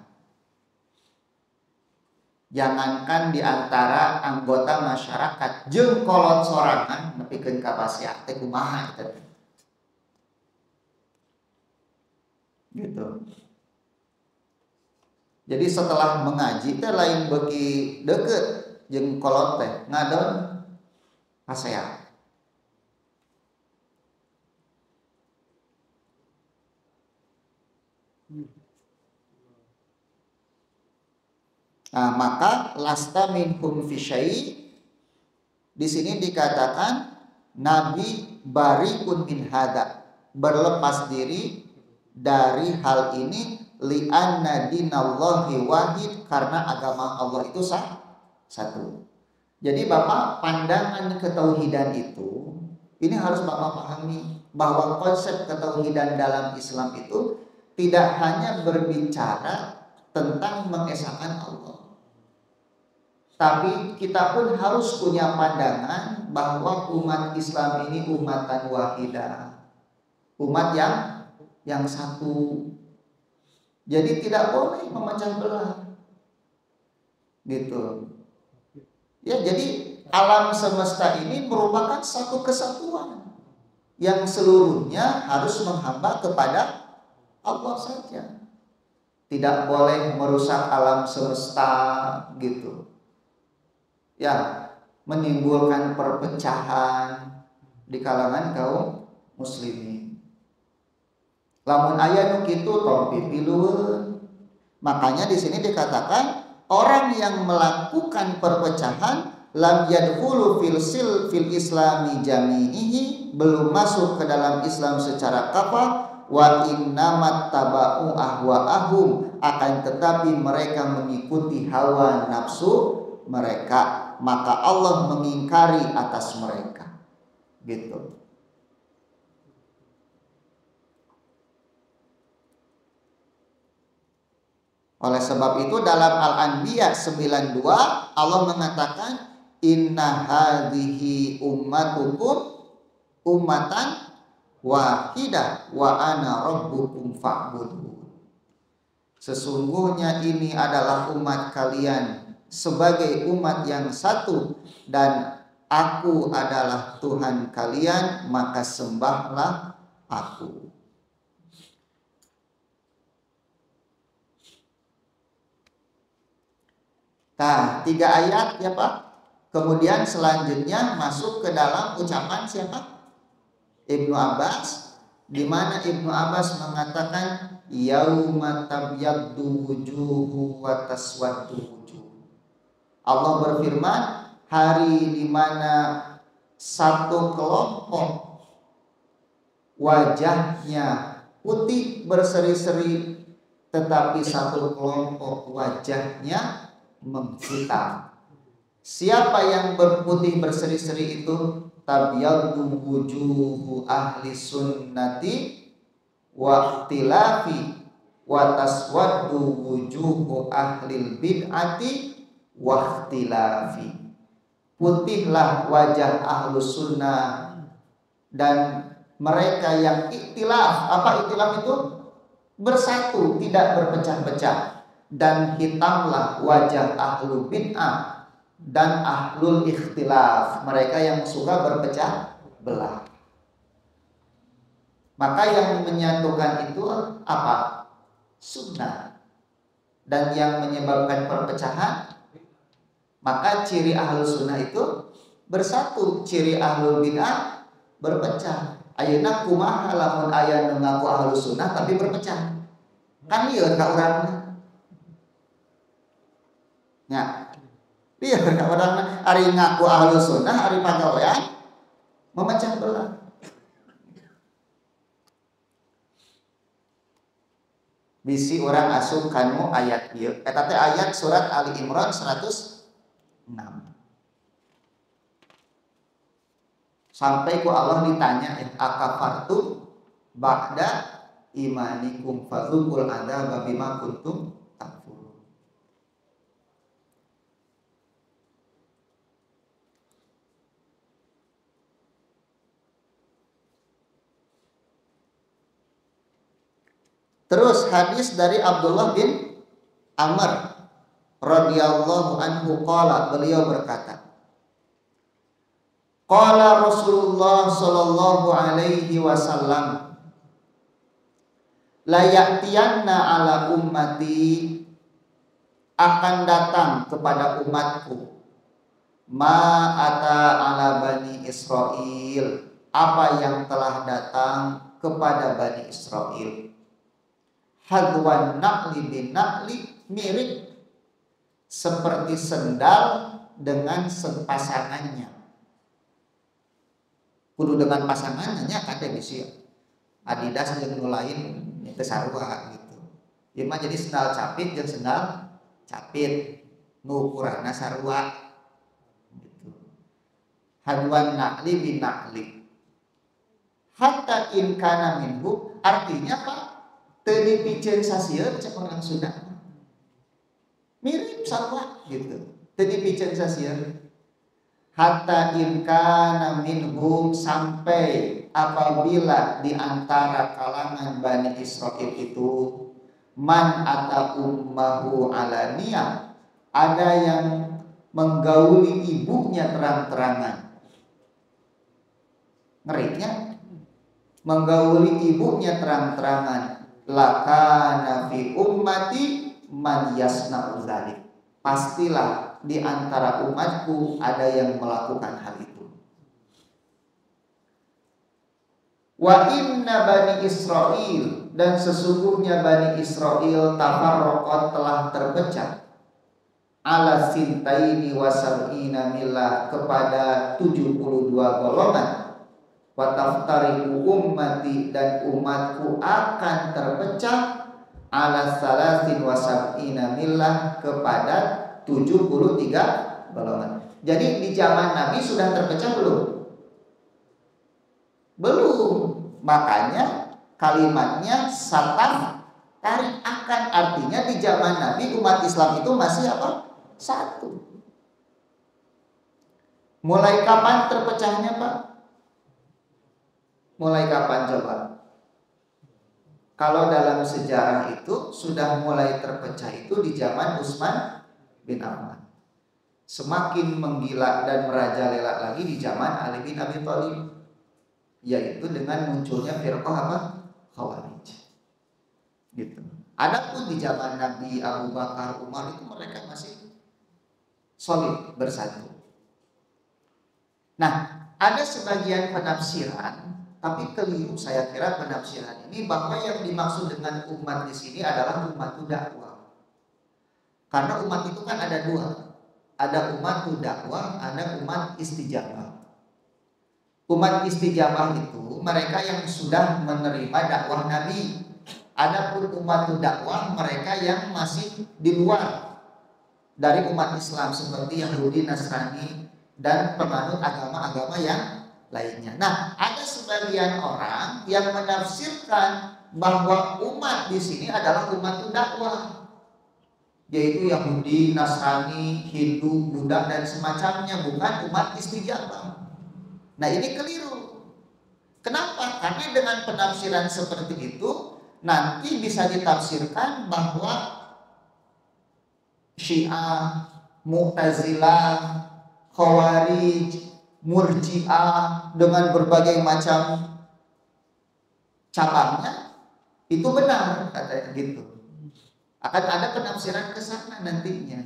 Jangankan di antara anggota masyarakat, jeung kolot sorangan nepikeun ka pasiak teh kumaha eta. Gitu. Jadi setelah mengaji teh lain beuki deukeut jeung kolot teh ngadon pasiak. Nah, maka lasta minhum fi syai', di sini dikatakan Nabi bariun min hada, berlepas diri dari hal ini, li'anna dinallahi wahid, karena agama Allah itu satu. Jadi Bapak, pandangan ketauhidan itu ini harus Bapak pahami bahwa konsep ketauhidan dalam Islam itu tidak hanya berbicara tentang mengesahkan Allah, tapi kita pun harus punya pandangan bahwa umat Islam ini umatan wahidah, umat yang satu. Jadi tidak boleh memecah belah. Gitu. Ya, jadi alam semesta ini merupakan satu kesatuan yang seluruhnya harus menghamba kepada Allah saja. Tidak boleh merusak alam semesta gitu. Ya, menimbulkan perpecahan di kalangan kaum muslimin. Lamun aya nu kitu tong pipilueun. Makanya di sini dikatakan orang yang melakukan perpecahan lam yadkhulu fil islami jami'ihi, belum masuk ke dalam Islam secara kafah, wa innamat taba'u ahwa'ahum, akan tetapi mereka mengikuti hawa nafsu mereka, maka Allah mengingkari atas mereka. Gitu. Oleh sebab itu dalam Al-Anbiya 92 Allah mengatakan inna hadhihi ummatukum ummatan wahidah wa ana rabbukum fa'budun. Sesungguhnya ini adalah umat kalian sebagai umat yang satu dan aku adalah Tuhan kalian, maka sembahlah aku. Nah, 3 ayat ya Pak. Kemudian selanjutnya masuk ke dalam ucapan siapa? Ibnu Abbas, di mana Ibnu Abbas mengatakan yauma tabyaddu wujuhu wa taswaddu wujuh. Allah berfirman, hari di mana satu kelompok wajahnya putih berseri-seri, tetapi satu kelompok wajahnya menghitam. Siapa yang berputih berseri-seri itu? Tabyaddu wujuhu ahli sunnati wa ikhtilafi wa taswaddu wujuhu ahli bid'ati wa ikhtilafi. Putihlah wajah ahlu sunnah dan mereka yang ikhtilaf. Apa ikhtilaf itu? Bersatu, tidak berpecah-pecah. Dan hitamlah wajah ahlu bid'ah dan ahlul ikhtilaf, mereka yang suka berpecah belah. Maka yang menyatukan itu apa? Sunnah. Dan yang menyebabkan perpecahan, maka ciri ahlu sunnah itu bersatu, ciri ahlul bid'ah berpecah. Ayeuna kumaha lamun aya nu ngaku ahlu sunnah tapi berpecah? Kan ieu ka urang. Ya, dia orang hari ngaku ahlu sunnah, hari pagawean memecah belah. Bisi orang asup kanu ayat ieu. Eta teh ayat surat Ali Imran 106. Sampai ku Allah ditanya, akafartum ba'da imanikum fadzuqul adzaba bima kuntum takfurun. Terus hadis dari Abdullah bin Amr radhiyallahu anhu qala, beliau berkata, qala Rasulullah sallallahu alaihi wasallam, la ya'tiyanna ala ummati, akan datang kepada umatku, ma ata ala bani Israil, apa yang telah datang kepada bani Israil. Hadwan na'li bin na'li, mirip seperti sendal dengan pasangannya. Kudu dengan pasangannya kada bisi Adidas jeung nu lain itu sarua gitu. Ieu mah jadi sendal capit jeung sendal capit nu ukuranna sarua gitu. Hadwan na'li bin na'li. Hatta in kana minhu, artinya Pak teu dipikeun sasieun cek orang Sunda. Mirip sarua gitu. Teu dipikeun sasieun. Hatta in kana minhum, sampai apabila di antara kalangan Bani Israil itu Man ata ummahu alaniyah, ada yang menggauli ibunya terang-terangan. Ngerinya, menggauli ibunya terang-terangan. Lakana fi ummati man yasna'u dzalik. Pastilah di antara umatku ada yang melakukan hal itu. Wa inna bani Israel, dan sesungguhnya bani Israel tafarraqat telah terpecah ala sintaini wa sab'ina millah kepada 72 golongan. Wa taftariqu ummati, dan umatku akan terpecah ala salasin wa sab'ina millah kepada 73 golongan. Jadi di zaman Nabi sudah terpecah belum? Belum. Makanya kalimatnya sataf tarik akan, artinya di zaman Nabi umat Islam itu masih apa? Satu. Mulai kapan terpecahnya, Pak? Mulai kapan coba? Kalau dalam sejarah itu sudah mulai terpecah itu di zaman Utsman bin Affan. Semakin menggila dan merajalela lagi di zaman Ali bin Abi Thalib, yaitu dengan munculnya firqah apa? Khawarij. Gitu. Adapun di zaman Nabi, Abu Bakar, Umar itu mereka masih solid bersatu. Nah, ada sebagian penafsiran, tapi keliru saya kira penafsiran ini, bahwa yang dimaksud dengan umat di sini adalah umat dakwah. Karena umat itu kan ada dua, ada umat dakwah, ada umat istijabah. Umat istijabah itu mereka yang sudah menerima dakwah Nabi. Adapun umat dakwah mereka yang masih di luar dari umat Islam seperti Yahudi, Nasrani, dan penganut agama-agama yang lainnya. Nah, ada sebagian orang yang menafsirkan bahwa umat di sini adalah umat dakwah, yaitu Yahudi, Nasrani, Hindu, Buddha, dan semacamnya, bukan umat istijabah. Nah, ini keliru. Kenapa? Karena dengan penafsiran seperti itu nanti bisa ditafsirkan bahwa Syiah, Mu'tazilah, Khawarij, Murji'ah dengan berbagai macam cabangnya itu benar, katanya gitu. Akan ada penafsiran ke sana nantinya.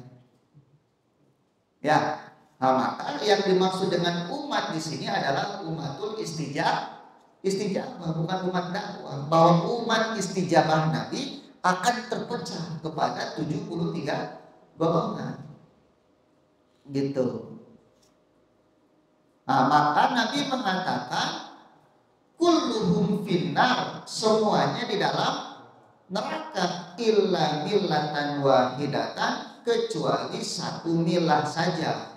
Ya. Nah, maka yang dimaksud dengan umat di sini adalah umatul istijabah, bukan umat dakwah. Bahwa umat istijabah Nabi akan terpecah kepada 73 golongan. Gitu. Nah, maka Nabi mengatakan kulluhum finnar, semuanya di dalam neraka illa millatan wahidatan, kecuali satu milah saja.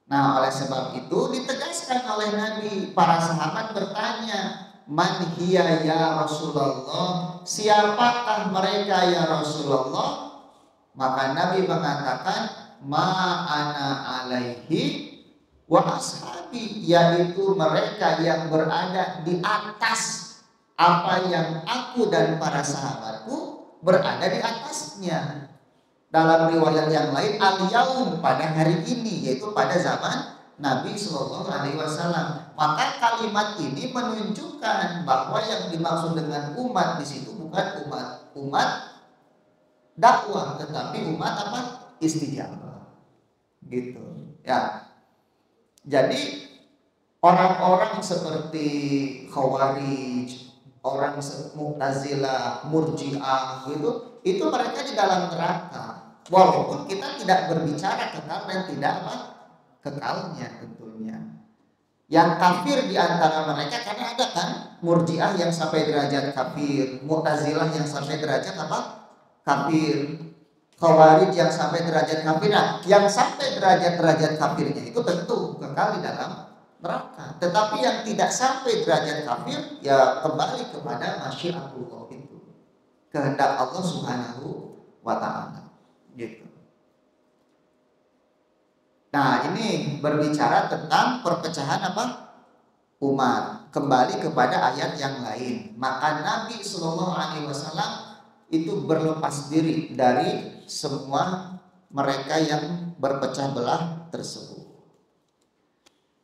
Nah, oleh sebab itu ditegaskan oleh Nabi, para sahabat bertanya, man hiya ya Rasulullah, siapakah mereka ya Rasulullah? Maka Nabi mengatakan, ma ana alaihi wa ashabi, yaitu mereka yang berada di atas apa yang aku dan para sahabatku berada di atasnya. Dalam riwayat yang lain, al-yaum, pada hari ini, yaitu pada zaman Nabi Shallallahu Alaihi Wasallam. Maka kalimat ini menunjukkan bahwa yang dimaksud dengan umat di situ bukan umat dakwah, tetapi umat apa? Istijabah. Gitu. Ya. Jadi orang-orang seperti Khawarij, orang Mu'tazilah, Murji'ah gitu, itu mereka di dalam neraka. Walaupun kita tidak berbicara kekal dan tidak apa? Kekalnya tentunya. Yang kafir di antara mereka, karena ada kan Murji'ah yang sampai derajat kafir, Mu'tazilah yang sampai derajat apa? Kafir. Khawarij yang sampai derajat kafir. Nah, yang sampai derajat kafirnya itu tentu kekal di dalam neraka. Tetapi yang tidak sampai derajat kafir, ya kembali kepada masyiatullah, itu kehendak Allah Subhanahu wa ta'ala. Gitu. Nah, ini berbicara tentang perpecahan apa? Umat. Kembali kepada ayat yang lain. Maka Nabi Sallallahu Alaihi Wasallam itu berlepas diri dari semua mereka yang berpecah belah tersebut.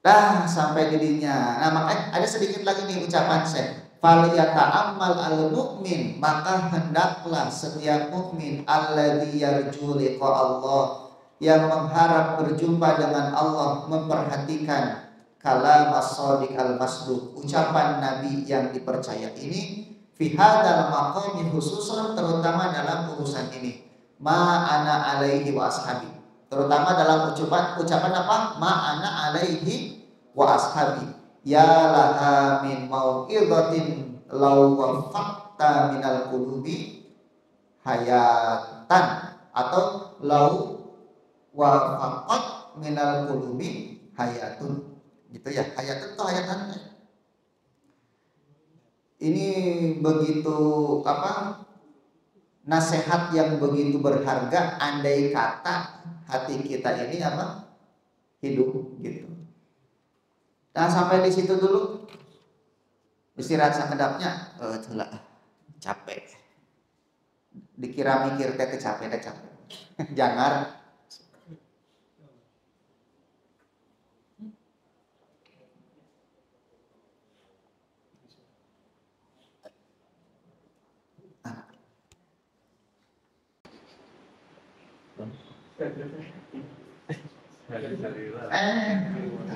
Dah sampai dirinya. Nah, makanya ada sedikit lagi nih ucapan saya. Faliyata'ammal al-mu'min, maka hendaklah setiap mukmin alladzi yarju liqa Allah, yang mengharap berjumpa dengan Allah, memperhatikan kalam as-shadiq al-masduq, ucapan Nabi yang dipercaya ini, fi hadzal maqami khususan, terutama dalam urusan ini. Ma ana alaihi wa ashabi. Terutama dalam ucapan apa? Ma ana alaihi wa ashabi. Ya laha min mau'izatin law wafaqta minal qulubi hayatan, atau law wafaqat minal qulubi hayatun. Gitu ya. Hayatun itu hayatan. Ini begitu nasihat yang begitu berharga, andai kata hati kita ini hidup gitu. Nah, sampai di situ dulu. Istirahat sakedapnya, capek. Dikira mikir teh capek. Jangan.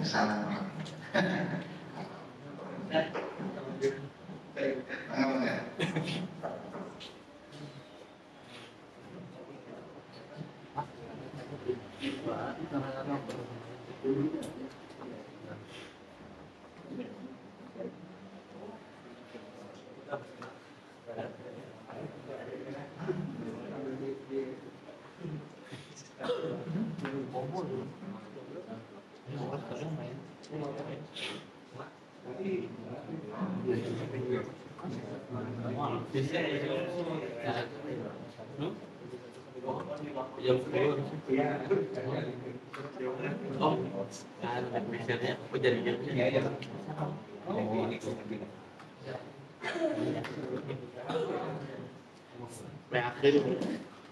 Salah.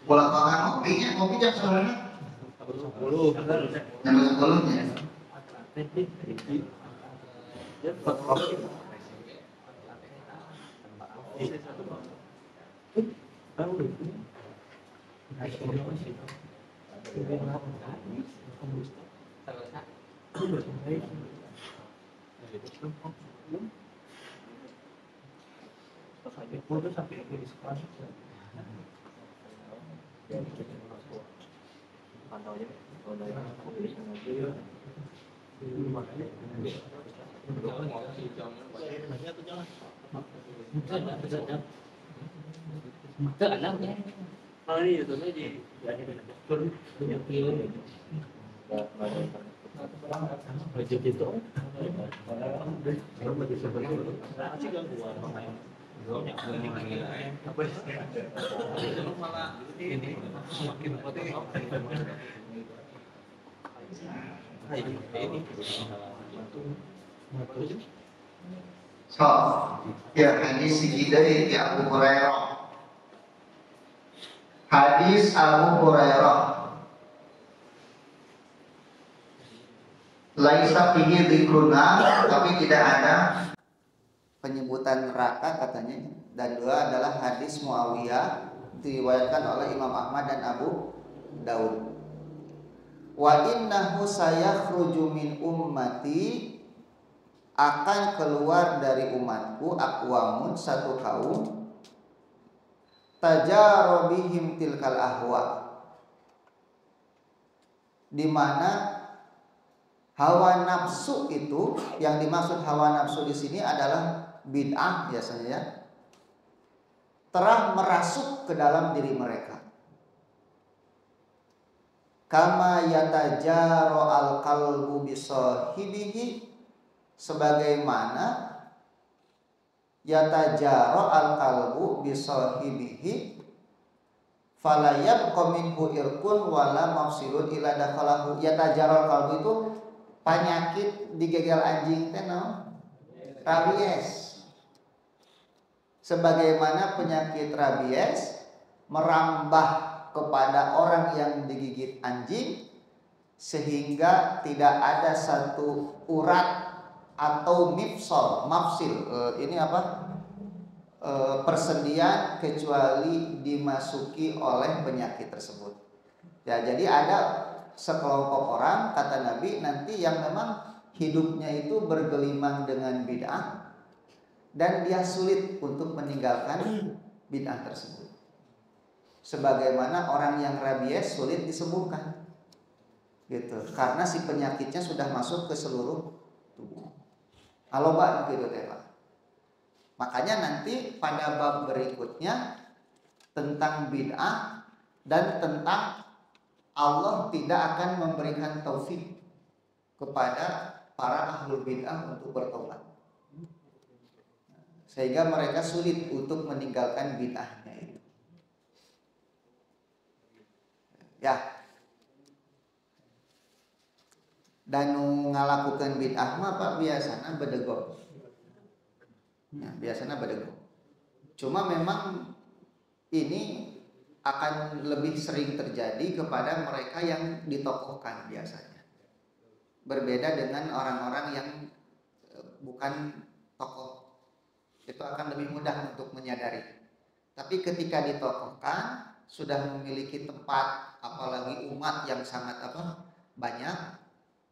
Pulang makan ngopi jam seberapa? Jam 10 ya. So, ya hadis dari Abu Hurairah. Hadis Abu Hurairah. Laisa fihi dzikruna, tapi tidak ada penyebutan neraka katanya. Dan dua adalah hadis Muawiyah, diriwayatkan oleh Imam Ahmad dan Abu Daud. Wa innahu sayakhruju min ummati, akan keluar dari umatku aqwamun, satu kaum, tajarobihim tilkal ahwa, di mana hawa nafsu itu, yang dimaksud hawa nafsu di sini adalah bid'ah biasanya ya, telah merasuk ke dalam diri mereka. Kama yatajaro al-qalbu bisahibihi, sebagaimana yatajaro al-qalbu bisahibihi falayab qaminhu irkun wala mafsilun ila dakhalahu. Yatajaro al-qalbu itu penyakit digigil anjing teh rabies. Sebagaimana penyakit rabies merambah kepada orang yang digigit anjing sehingga tidak ada satu urat atau mafsil ini apa persendian kecuali dimasuki oleh penyakit tersebut. Ya, jadi ada sekelompok orang kata Nabi nanti yang memang hidupnya itu bergelimang dengan bid'ah dan dia sulit untuk meninggalkan bid'ah tersebut. Sebagaimana orang yang rabies sulit disembuhkan. Gitu. Karena si penyakitnya sudah masuk ke seluruh tubuh. Aloba gitu teh Pak. Makanya nanti pada bab berikutnya tentang bid'ah dan tentang Allah tidak akan memberikan taufik kepada para ahlul bid'ah untuk bertobat. Sehingga mereka sulit untuk meninggalkan bid'ahnya itu. Ya. Dan ngalakukan bid'ah mah Pak biasana bedegok. Ya, biasanya bedegok. Cuma memang ini akan lebih sering terjadi kepada mereka yang ditokohkan biasanya. Berbeda dengan orang-orang yang bukan tokoh. Itu akan lebih mudah untuk menyadari. Tapi ketika ditokohkan sudah memiliki tempat, apalagi umat yang sangat banyak,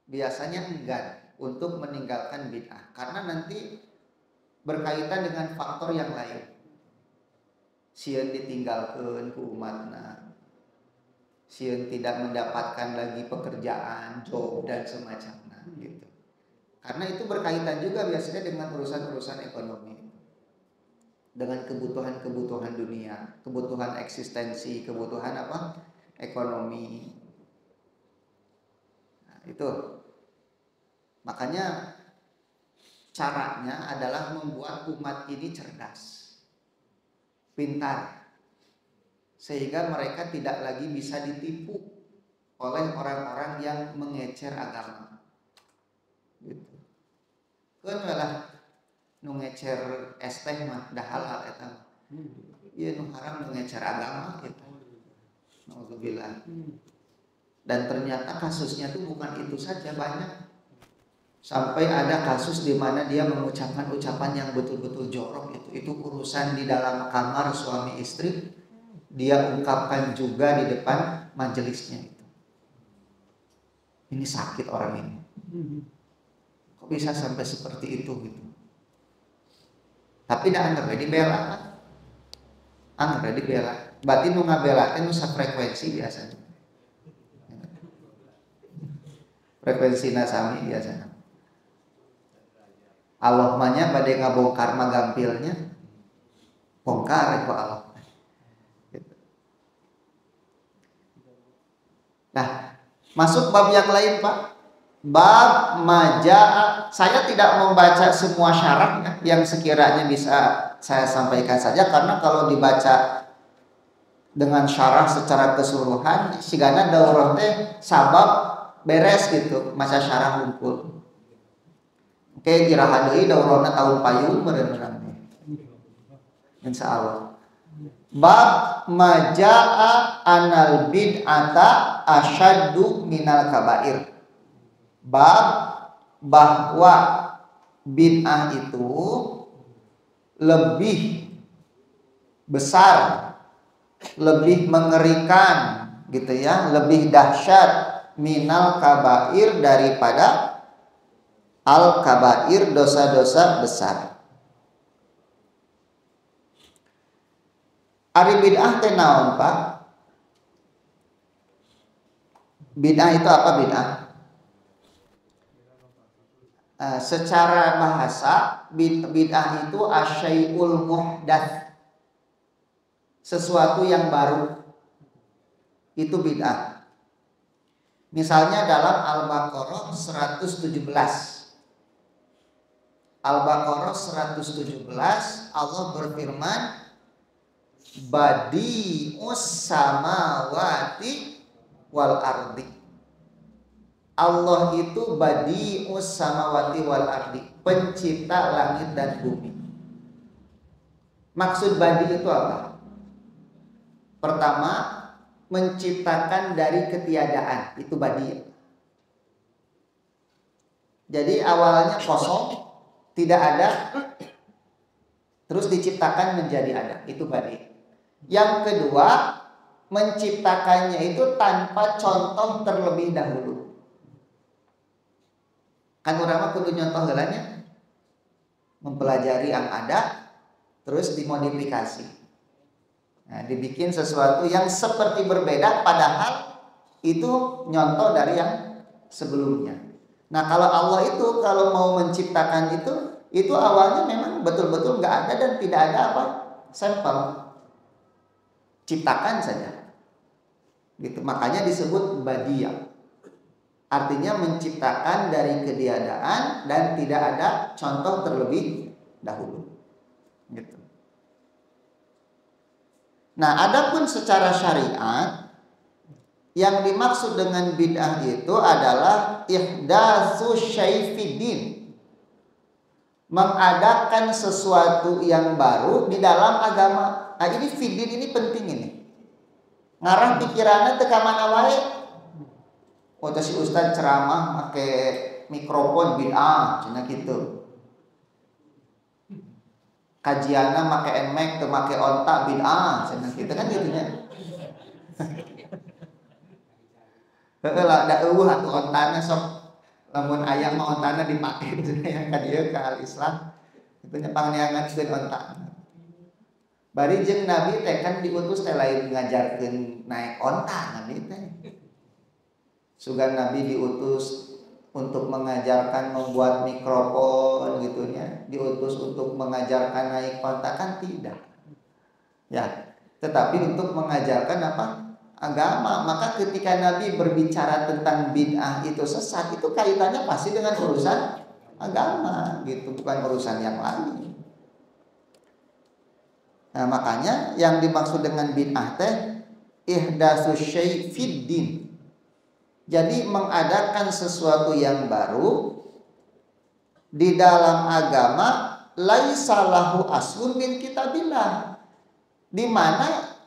biasanya enggan untuk meninggalkan bid'ah karena nanti berkaitan dengan faktor yang lain. Sieun ditinggalkan ke umatna, sieun tidak mendapatkan lagi pekerjaan, job dan semacamnya gitu. Karena itu berkaitan juga biasanya dengan urusan-urusan ekonomi, dengan kebutuhan-kebutuhan dunia, kebutuhan eksistensi, kebutuhan ekonomi. Nah, itu makanya caranya adalah membuat umat ini cerdas, pintar, sehingga mereka tidak lagi bisa ditipu oleh orang-orang yang mengecer agama. Gitu. Kan malah nu ngecer es teh mah dah halal eta. Ieu nu haram nu ngecer agama gitu. Nauzubillah. Dan ternyata kasusnya tuh bukan itu saja, banyak. Sampai ada kasus di mana dia mengucapkan ucapan yang betul-betul jorok itu urusan di dalam kamar suami istri, dia ungkapkan juga di depan majelisnya itu. Ini sakit orang ini. Kok bisa sampai seperti itu gitu. Tapi dah anggap dibela kan. Anggap dibela. Berarti nu ngabela teh nu frekuensi biasanya. Frekuensi nasami biasanya. Allah mahnya pada ngabongkar magampilnya, bongkar itu Allah. Nah, masuk bab yang lain Pak. Bab majaa. Saya tidak membaca semua syaratnya, yang sekiranya bisa saya sampaikan saja karena kalau dibaca dengan syarah secara keseluruhan, sigana daurah teh sabab beres gitu, maca syarah hungkul. Oke, iraha deui daurahna tahun payung meureun insyaallah. Bab majaa anal bid'ata asyaddu minal kabair. Bab bahwa bid'ah itu lebih besar, lebih mengerikan gitu ya, lebih dahsyat minal kabair daripada al-kabair, dosa-dosa besar. Ari bid'ah teh naon, Pak? Bid'ah itu apa bid'ah? Secara bahasa bid'ah itu asyai'ul muhdats, sesuatu yang baru, itu bid'ah. Misalnya dalam Al-Baqarah 117, Al-Baqarah 117 Allah berfirman badi'us samawati wal ardi. Allah itu badi'us samawati wal ardi, pencipta langit dan bumi. Maksud badi itu apa? Pertama, menciptakan dari ketiadaan, itu badi'. Jadi awalnya kosong, tidak ada, terus diciptakan menjadi ada, itu badi'. Yang kedua, menciptakannya itu tanpa contoh terlebih dahulu. Kan urang mah kudu nyontoh heulanya, mempelajari yang ada, terus dimodifikasi. Nah, dibikin sesuatu yang seperti berbeda, padahal itu nyontoh dari yang sebelumnya. Nah, kalau Allah itu kalau mau menciptakan itu awalnya memang betul-betul nggak ada dan tidak ada apa sampel, ciptakan saja. Gitu. Makanya disebut badiah. Artinya menciptakan dari ketiadaan dan tidak ada contoh terlebih dahulu. Gitu. Nah, adapun secara syariat yang dimaksud dengan bid'ah itu adalah ihdatsu syai' fiddin. Mengadakan sesuatu yang baru di dalam agama. Nah, ini fiddin ini penting ini. Ngarah pikirannya teu ka mana wae. Oh, si ustaz ceramah make mikrofon bid'ah, cenah kitu. Kajianna make enmek teu make onta bid'ah, cenah kitu kan gitu nya. Heeh lah da eueuh atuh ontana sok lamun aya mah ontana dipake cenah ka dieu ka al-Islam. Itu nya pangneangankeun onta. Bari jeung Nabi teh kan diutus teh lain ngajarkeun naik onta Nabi teh. Sugan Nabi diutus untuk mengajarkan membuat mikrofon gitunya, diutus untuk mengajarkan naik onta kan tidak. Ya, tetapi untuk mengajarkan apa? Agama. Maka ketika Nabi berbicara tentang bid'ah itu sesat, itu kaitannya pasti dengan urusan agama gitu, bukan urusan yang lain. Nah, makanya yang dimaksud dengan bid'ah teh ihdatsu syai' fid din. Jadi mengadakan sesuatu yang baru di dalam agama, laisa lahu aslun min kitabillah. Di mana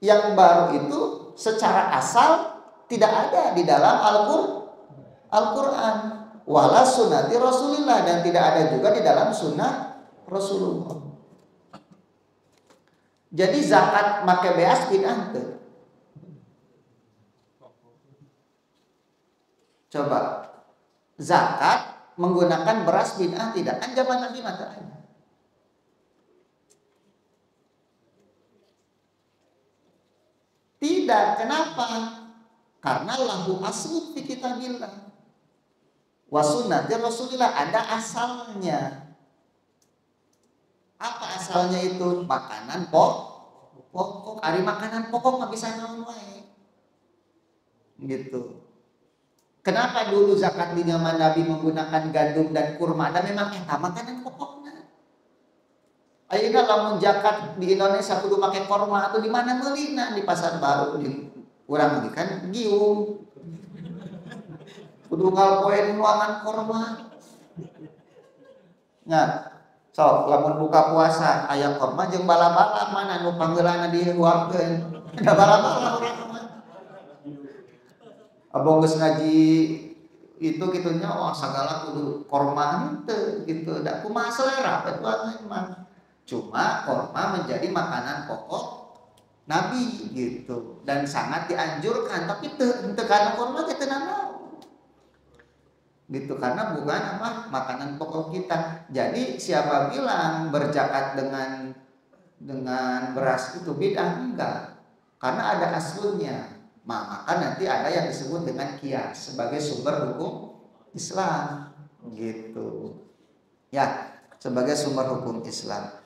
yang baru itu secara asal tidak ada di dalam Al-Qur'an. Wala sunnati Rasulillah, dan tidak ada juga di dalam sunnah Rasulullah. Jadi zakat make beas bid'ah teu. Coba zakat menggunakan beras bid'ah tidak? Kan zaman Nabi mah teu ada. Tidak, kenapa? Karena lahu aslu fi kitabillah. Wa sunnati Rasulillah, ada asalnya. Apa asalnya itu? Makanan pokok. Ari makanan pokok mah bisa naon wae. Gitu. Kenapa dulu zakat di zaman Nabi menggunakan gandum dan kurma? Dan memang eta makanan pokoknya. Ayeuna lamun zakat di Indonesia kudu make kurma atau di mana meulina? Di pasar baru di urang lagi kan giung. Kudu ngalpoe nuangan kurma. Nah, sok lamun buka puasa aya kurma jeung bala-bala mana nu panggeulana dihuapkeun. Da bala-bala urang mah. Abang geus ngaji itu gitunya, wah segala kudu korma henteu gitu. Da kumaha selera betulan mah. Cuma korma menjadi makanan pokok Nabi gitu dan sangat dianjurkan, tapi teu kana korma teh teu naon. Gitu karena bukan apa makanan pokok kita. Jadi siapa bilang berzakat dengan beras itu bid'ah? Enggak. Karena ada aslunya. Maka nanti ada yang disebut dengan qiyas sebagai sumber hukum Islam gitu. Ya, sebagai sumber hukum Islam.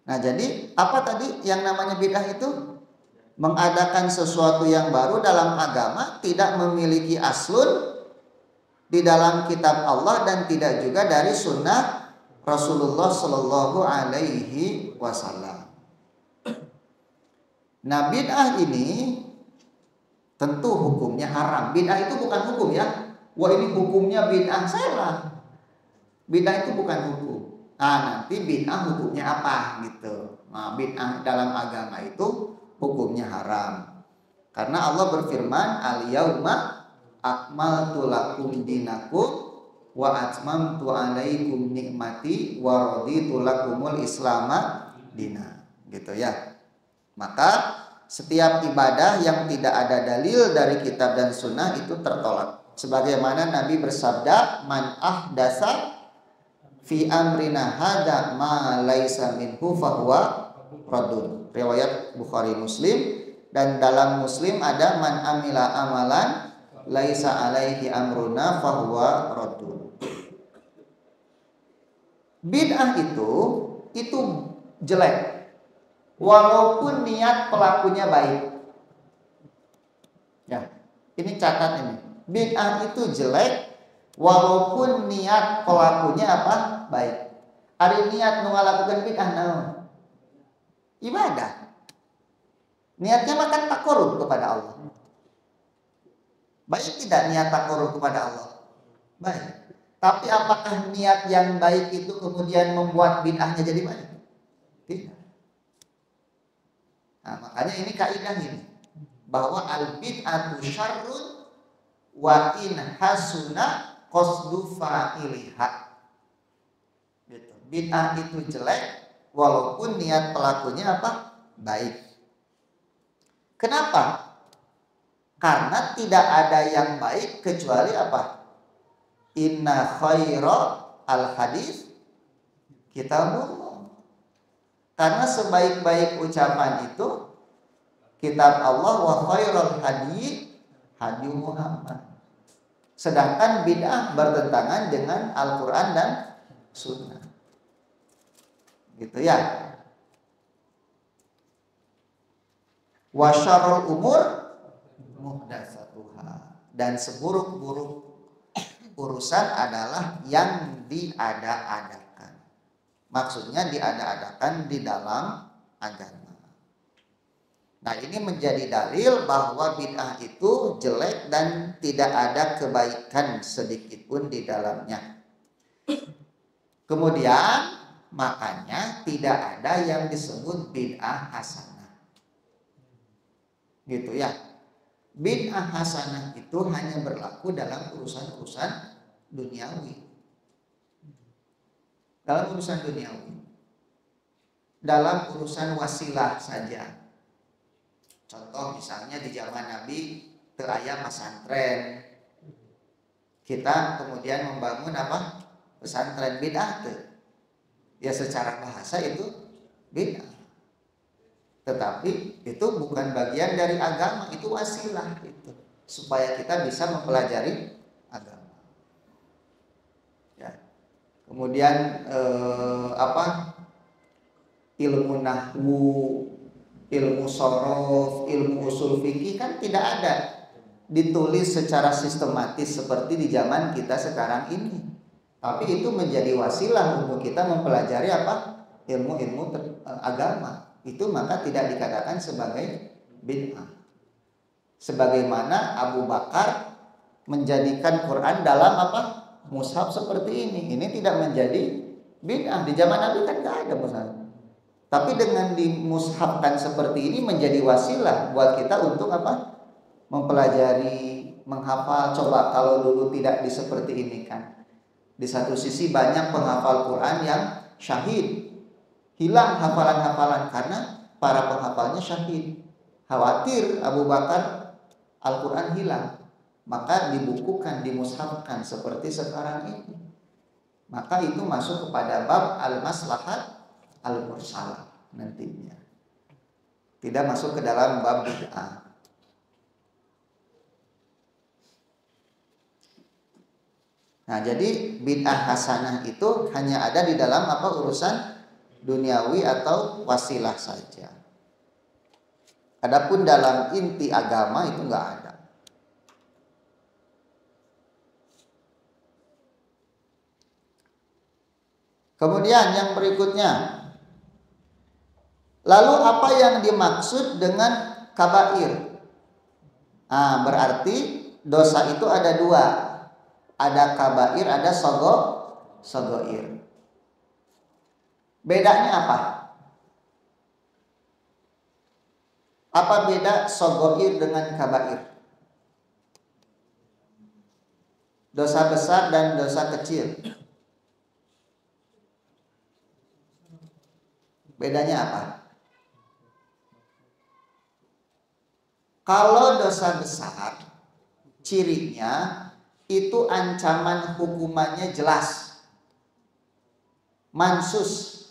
Nah, jadi apa tadi yang namanya bid'ah itu? Mengadakan sesuatu yang baru dalam agama, tidak memiliki aslun di dalam kitab Allah dan tidak juga dari sunnah Rasulullah Shallallahu Alaihi Wasallam. Nah, bid'ah ini tentu hukumnya haram. Bid'ah itu bukan hukum ya. Wah, ini hukumnya bid'ah, salah. Bid'ah itu bukan hukum. Nah, nanti bid'ah hukumnya apa gitu. Nah, bid'ah dalam agama itu hukumnya haram. Karena Allah berfirman, al-yauma akmaltu lakum dinakum wa atmamtu alaikum nikmati wa raditu lakumul islama dina. Gitu ya. Maka setiap ibadah yang tidak ada dalil dari kitab dan sunnah itu tertolak. Sebagaimana Nabi bersabda, man ahdasa fi amrina hada ma laisa minhu fahuwa raddun. Riwayat Bukhari Muslim. Dan dalam Muslim ada man amila amalan laisa alaihi amruna fahuwa raddun. Bid'ah itu jelek walaupun niat pelakunya baik. Ya, ini catat ini. Bid'ah itu jelek walaupun niat pelakunya apa? Baik. Ari niat nu ngalakukeun bid'ah naon? Ibadah. Niatnya makan takorub kepada Allah. Baik tidak niat takorub kepada Allah? Baik. Tapi apakah niat yang baik itu kemudian membuat bid'ahnya jadi baik? Tidak. Nah, makanya ini kaidah ini. Bahwa al-bid'atu syarrun wa in hasuna qasdu fa'iliha. Gitu. Bid'ah itu jelek walaupun niat pelakunya apa? Baik. Kenapa? Karena tidak ada yang baik kecuali apa? Inna khaira al-hadis kitabullah. Karena sebaik-baik ucapan itu kitab Allah, wa khairul hadi hadi Muhammad. Sedangkan bid'ah bertentangan dengan Al-Quran dan Sunnah. Gitu ya. Wa syarrul umur muhdatsatuha. Dan seburuk-buruk urusan adalah yang diada-adakan. Maksudnya diada-adakan di dalam agama. Nah, ini menjadi dalil bahwa bid'ah itu jelek dan tidak ada kebaikan sedikit pun di dalamnya. Kemudian makanya tidak ada yang disebut bid'ah hasanah. Gitu ya. Bid'ah hasanah itu hanya berlaku dalam urusan-urusan duniawi. Dalam urusan duniawi. Dalam urusan wasilah saja. Contoh misalnya di zaman Nabi teu aya pesantren. Kita kemudian membangun apa? Pesantren bid'ah teu. Ya secara bahasa itu bid'ah. Tetapi itu bukan bagian dari agama, itu wasilah itu supaya kita bisa mempelajari agama. Ya. Kemudian ilmu nahwu, ilmu sorof, ilmu usul fikih kan tidak ada ditulis secara sistematis seperti di zaman kita sekarang ini. Tapi itu menjadi wasilah untuk kita mempelajari apa? Ilmu-ilmu agama. Itu maka tidak dikatakan sebagai bid'ah. Sebagaimana Abu Bakar menjadikan Quran dalam apa? Mushaf seperti ini. Ini tidak menjadi bid'ah. Di zaman Nabi kan tidak ada mushaf. Tapi dengan dimushafkan seperti ini menjadi wasilah buat kita untuk apa? Mempelajari, menghafal. Coba kalau dulu tidak seperti ini kan. Di satu sisi banyak penghafal Quran yang syahid. Hilang hafalan-hafalan karena para penghafalnya syahid. Khawatir Abu Bakar Al-Quran hilang. Maka dibukukan, dimushafkan seperti sekarang ini. Maka itu masuk kepada bab al-maslahat al-mursalah nantinya. Tidak masuk ke dalam bab bid'ah. Nah, jadi bid'ah hasanah itu hanya ada di dalam apa? Urusan duniawi atau wasilah saja. Adapun dalam inti agama itu enggak ada. Kemudian yang berikutnya, lalu apa yang dimaksud dengan kabair? Berarti dosa itu ada dua. Ada kabair, ada sogoir. Bedanya apa? Apa beda sogoir dengan kabair? Dosa besar dan dosa kecil. Bedanya apa? Kalau dosa besar, cirinya itu ancaman hukumannya jelas. Mansus.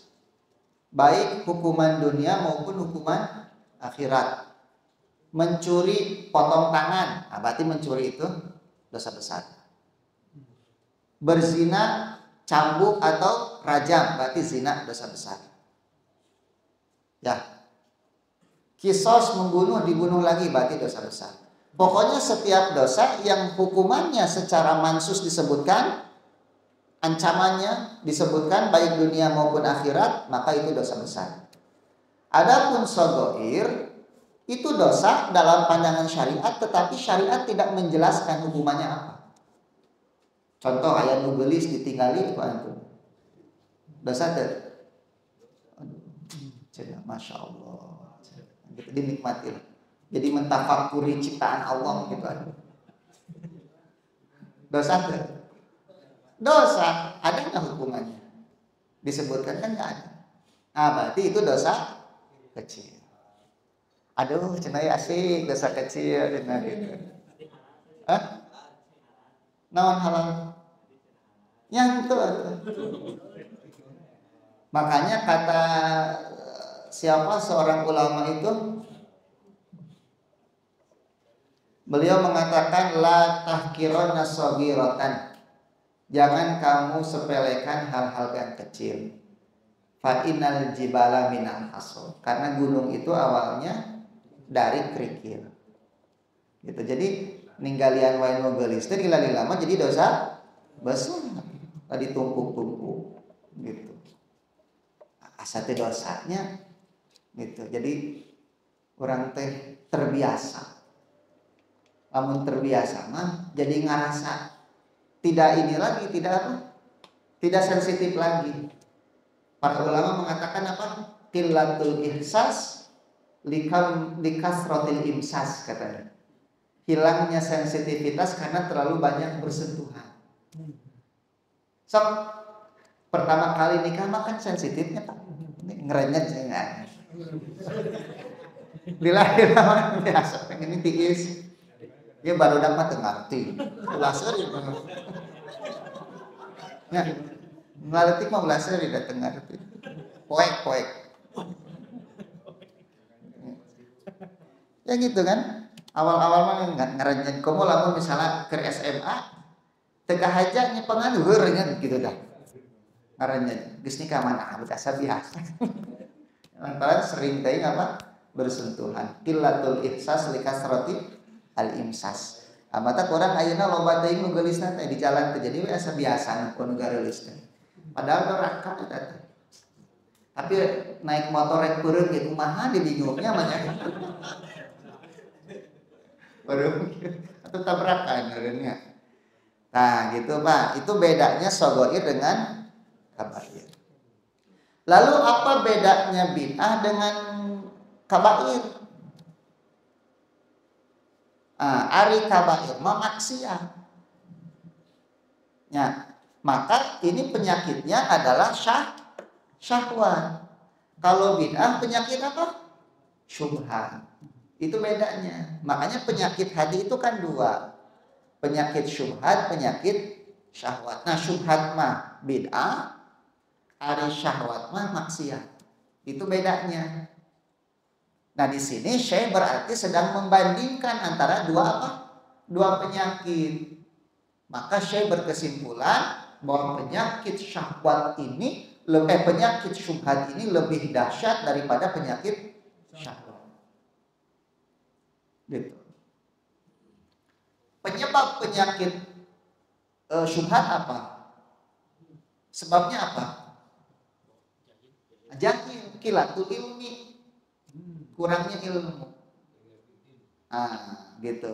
Baik hukuman dunia maupun hukuman akhirat. Mencuri potong tangan, berarti mencuri itu dosa besar. Berzina, cambuk atau rajam, berarti zina dosa besar. Ya. Kisos membunuh, dibunuh lagi, berarti dosa besar. Pokoknya setiap dosa yang hukumannya secara mansus disebutkan, ancamannya disebutkan baik dunia maupun akhirat, maka itu dosa besar. Adapun sogoir itu dosa dalam pandangan syariat, tetapi syariat tidak menjelaskan hukumannya apa. Contoh ayat nugelis ditinggali itu antum. Dosa teh. Masya Allah. Gitu, dinikmati. Jadi mentafakuri ciptaan Allah gitu. Dosa teh. Dosa, ada nggak hukumannya? Disebutkan kan nggak ada. Berarti itu dosa kecil. Aduh, cenah asik dosa kecil cenah gitu. Naon halal? Nyantu. Makanya kata siapa seorang ulama itu, beliau mengatakan la tahkironna shaghiratan. Jangan kamu sepelekan hal-hal yang kecil. Fa innal jibala minal hasad. Karena gunung itu awalnya dari kerikil. Gitu. Jadi ninggalian wae nu geulis teh lama jadi dosa besar. Tadi tumpuk-tumpuk gitu. Asa teh dosanya gitu. Jadi orang teh terbiasa. Lamun terbiasa mah jadi ngarasa tidak ini lagi, tidak apa? Tidak sensitif lagi. Para ulama mengatakan apa? Qillatul ihsas likasratil imsas katanya. Hilangnya sensitivitas karena terlalu banyak bersentuhan. Sok pertama kali nikah mah kan sensitifnya Pak. Ngerenyet jangan. Dilahir lawan biasa pengen tiis. Dia baru dapat ngerti. Ulah seueur. Nah, ngerti mah ulah seueur datang ngerti. Poek. Ya gitu kan. Awal-awal mah ngerenyet komo lamun misalnya ke SMA teu haja nyepengan heureungan gitu dah. Ngarenyet geus nikah mana asa biasa. Lantaran sering teuing apa? Bersentuhan. Qillatul ihsas likasrati al-imsas. Mata orang ayeuna loba teuing nu geulisna teh di jalan teh jadi asa biasa nu gareulis teh. Padahal neraka eta teh. Tapi naik motor rek peureun ge kumaha dibingungnya mah nya. Baru atau tabrakan eureunnya. Nah, gitu Pak. Itu bedanya sogoir dengan kabair. Lalu apa bedanya bid'ah dengan kabair? Ari kabair mah maksiat. Ya, maka ini penyakitnya adalah syahwat. Kalau bid'ah penyakit apa? Syubhat. Itu bedanya. Makanya penyakit hati itu kan dua. Penyakit syubhat, penyakit syahwat. Nah, syubhat mah bid'ah, ari syahwat mah maksiat. Itu bedanya. Nah, di sini Syekh berarti sedang membandingkan antara dua apa? Dua penyakit. Maka Syekh berkesimpulan bahwa penyakit syahwat ini, penyakit syubhat ini lebih dahsyat daripada penyakit syahwat. Gitu. Penyebab penyakit syubhat apa? Sebabnya apa? Jahil, qillatul ilmi, kurangnya ilmu. Gitu.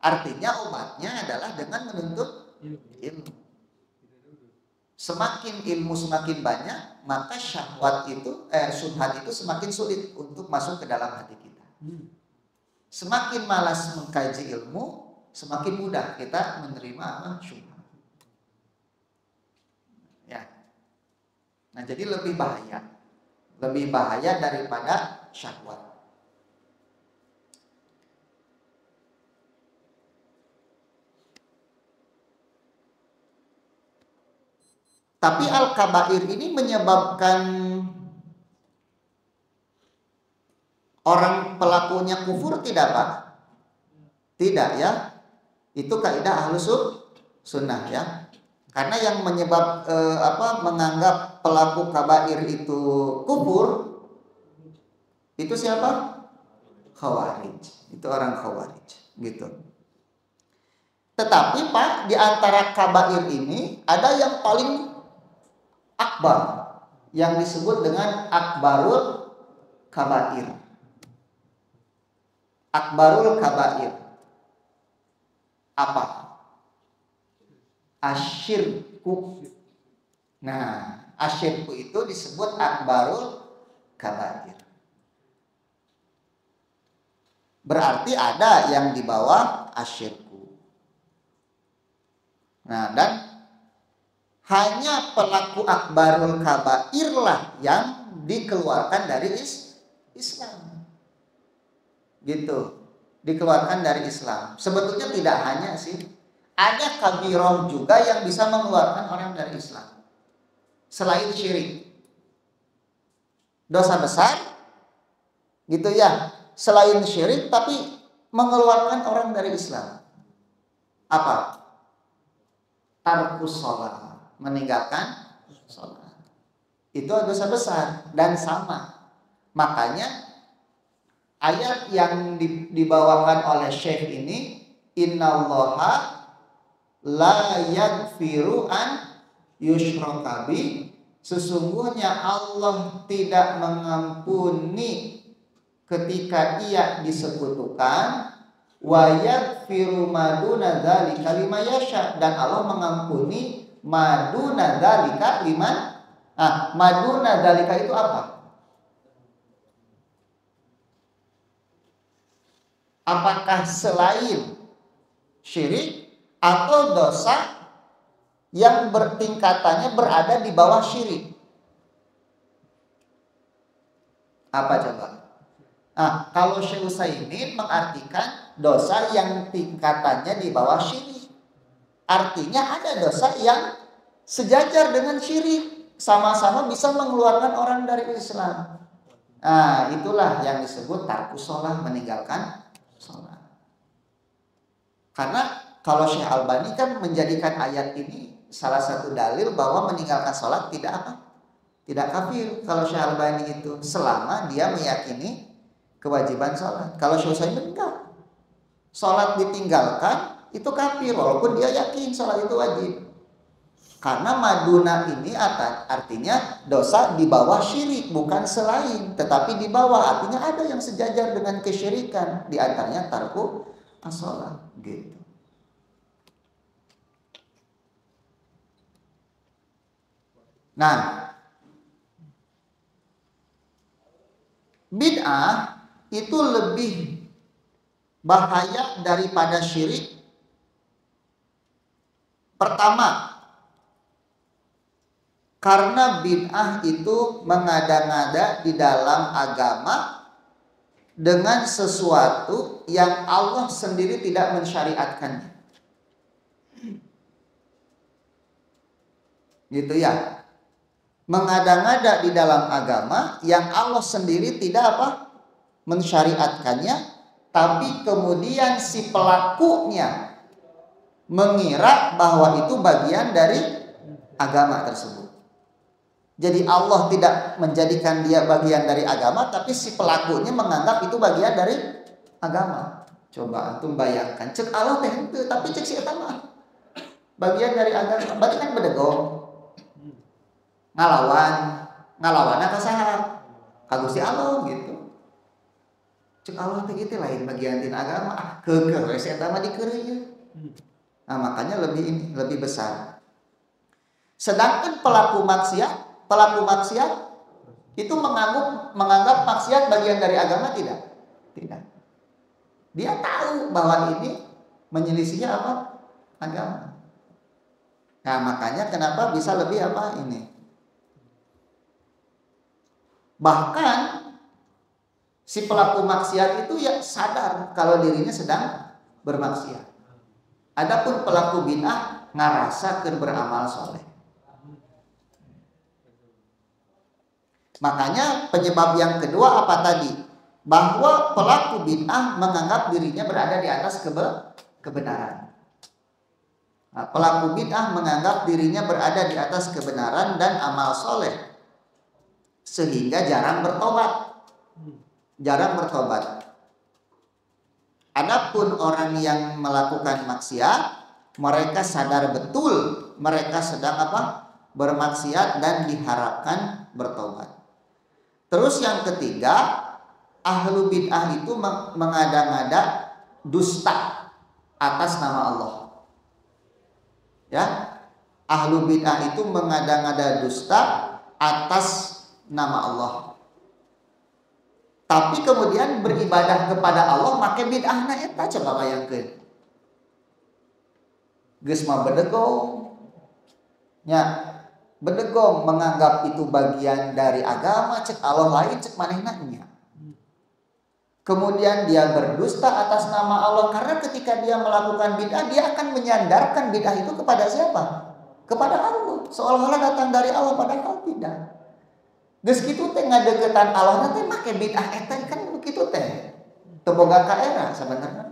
Artinya obatnya adalah dengan menuntut ilmu. Semakin ilmu semakin banyak, maka syahwat itu, syubhat itu semakin sulit untuk masuk ke dalam hati kita. Semakin malas mengkaji ilmu, semakin mudah kita menerima syubhat. Ya. Nah, jadi lebih bahaya daripada syahwat. Tapi al-kabair ini menyebabkan orang pelakunya kufur tidak, Pak? Tidak ya. Itu kaidah ahlus sunnah ya. Karena yang menganggap pelaku kabair itu kufur itu siapa? Khawarij. Itu orang Khawarij gitu. Tetapi Pak, di antara kabair ini ada yang paling akbar yang disebut dengan akbarul kabair. Akbarul kabair. Apa? Asyirku. Nah, asyirku itu disebut akbarul kabair. Berarti ada yang di bawah asyirku. Nah, dan hanya pelaku akbarul kabair lah yang dikeluarkan dari Islam. Gitu. Dikeluarkan dari Islam. Sebetulnya tidak hanya sih. Ada kabirah juga yang bisa mengeluarkan orang dari Islam. Selain syirik. Dosa besar. Gitu ya. Selain syirik tapi mengeluarkan orang dari Islam. Apa? Tarkus sholat. Meninggalkan sholat. Itu dosa besar. Dan sama. Makanya ayat yang dibawakan oleh Syekh ini, innallaha la yaghfiru an yushraka bi, sesungguhnya Allah tidak mengampuni ketika ia disekutukan, wa yaghfiru maduna dzalika liman yasha, dan Allah mengampuni maduna dzalika liman. Maduna dzalika itu apa? Apakah selain syirik atau dosa yang bertingkatannya berada di bawah syirik? Apa coba? Kalau Syekh Utsaimin mengartikan dosa yang tingkatannya di bawah syirik. Artinya ada dosa yang sejajar dengan syirik, sama-sama bisa mengeluarkan orang dari Islam. Itulah yang disebut tarkus shalah, meninggalkan sholat. Karena kalau Syekh Albani kan menjadikan ayat ini salah satu dalil bahwa meninggalkan sholat tidak kafir. Kalau Syekh Albani itu selama dia meyakini kewajiban sholat. Kalau Syekh Utsaimin enggak. Sholat ditinggalkan itu kafir walaupun dia yakin sholat itu wajib. Karena maduna ini artinya dosa di bawah syirik, bukan selain, tetapi di bawah, artinya ada yang sejajar dengan kesyirikan, di antaranya tarku as-shalah gitu. Nah, bid'ah itu lebih bahaya daripada syirik. Pertama, karena bid'ah itu mengada-ngada di dalam agama dengan sesuatu yang Allah sendiri tidak mensyariatkannya. Gitu ya. Mengada-ngada di dalam agama yang Allah sendiri tidak mensyariatkannya, tapi kemudian si pelakunya mengira bahwa itu bagian dari agama tersebut. Jadi Allah tidak menjadikan dia bagian dari agama, tapi si pelakunya menganggap itu bagian dari agama. Coba antum bayangkan, cek Allah teh henteu, tapi cek si eta mah bagian dari agama. Berarti kan bedegong. Ngalawanna ka saha? Ka Gusti Allah gitu. Cek Allah teh kitu lain bagian din agama. Keukeuh we si eta mah dikeureuy. Makanya lebih besar. Sedangkan pelaku maksiat itu menganggap maksiat bagian dari agama tidak? Tidak. Dia tahu bahwa ini menyelisihi apa? Agama. Nah, makanya kenapa bisa lebih apa ini? Bahkan si pelaku maksiat itu ya sadar kalau dirinya sedang bermaksiat. Adapun pelaku bid'ah ngarasa keur beramal soleh. Makanya penyebab yang kedua apa tadi? Bahwa pelaku bid'ah menganggap dirinya berada di atas kebenaran. Nah, pelaku bid'ah menganggap dirinya berada di atas kebenaran dan amal soleh, sehingga jarang bertobat. Jarang bertobat. Adapun orang yang melakukan maksiat, mereka sadar betul mereka sedang apa? Bermaksiat dan diharapkan bertobat. Terus yang ketiga, ahlu bid'ah itu mengada-ngada dusta atas nama Allah. Ya, ahlu bid'ah itu mengada-ngada dusta atas nama Allah. Tapi kemudian beribadah kepada Allah make bid'ahna eta, coba bayangkeun. Geus mah bedegong. Nya, bedegong menganggap itu bagian dari agama, cek Allah lain, cek manehna nya. Kemudian dia berdusta atas nama Allah karena ketika dia melakukan bid'ah, dia akan menyandarkan bid'ah itu kepada siapa? Kepada Allah. Seolah-olah datang dari Allah, padahal tidak. Geus kitu teh ngadeukeutan Allah teh make bid'ah eta kan begitu teh. Teu boga kaera sebenarnya.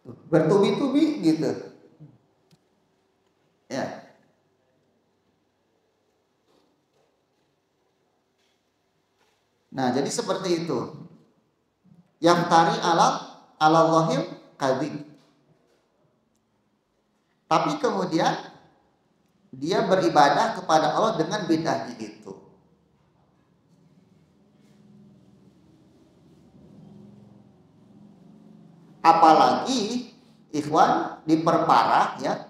Bertubi-tubi gitu. Ya. Nah, jadi seperti itu. Yang tari ala wahim kadhib. Tapi kemudian dia beribadah kepada Allah dengan bid'ahnya itu. Apalagi ikhwan diperparah ya,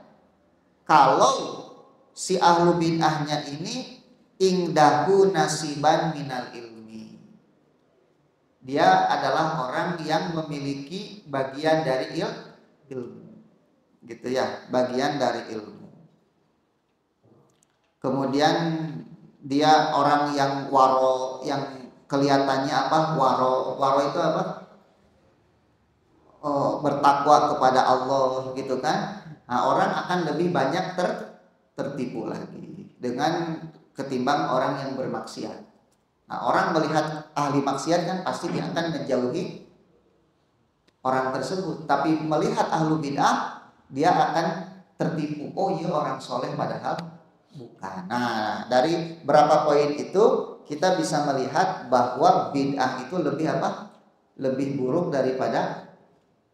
kalau si ahlu bid'ahnya ini ingdahu nasiban minal ilmi. Dia adalah orang yang memiliki bagian dari ilmu. Gitu ya, bagian dari ilmu. Kemudian dia orang yang waro, yang kelihatannya apa? Waro itu apa? Oh, bertakwa kepada Allah gitu kan. Nah, orang akan lebih banyak tertipu lagi dengan ketimbang orang yang bermaksiat. Nah, orang melihat ahli maksiat kan pasti dia akan menjauhi orang tersebut. Tapi melihat ahlu bid'ah, dia akan tertipu. Oh iya, orang soleh padahal bukan. Nah, dari berapa poin itu kita bisa melihat bahwa bid'ah itu lebih apa? Lebih buruk daripada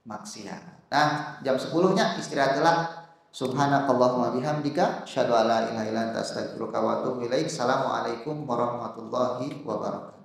maksiat. Nah, jam 10-nya istirahatlah. Subhanakallahumma bihamdika asyhadu an la ilaha illa anta astaghfiruka wa atubu ilaik. Assalamualaikum warahmatullahi wabarakatuh.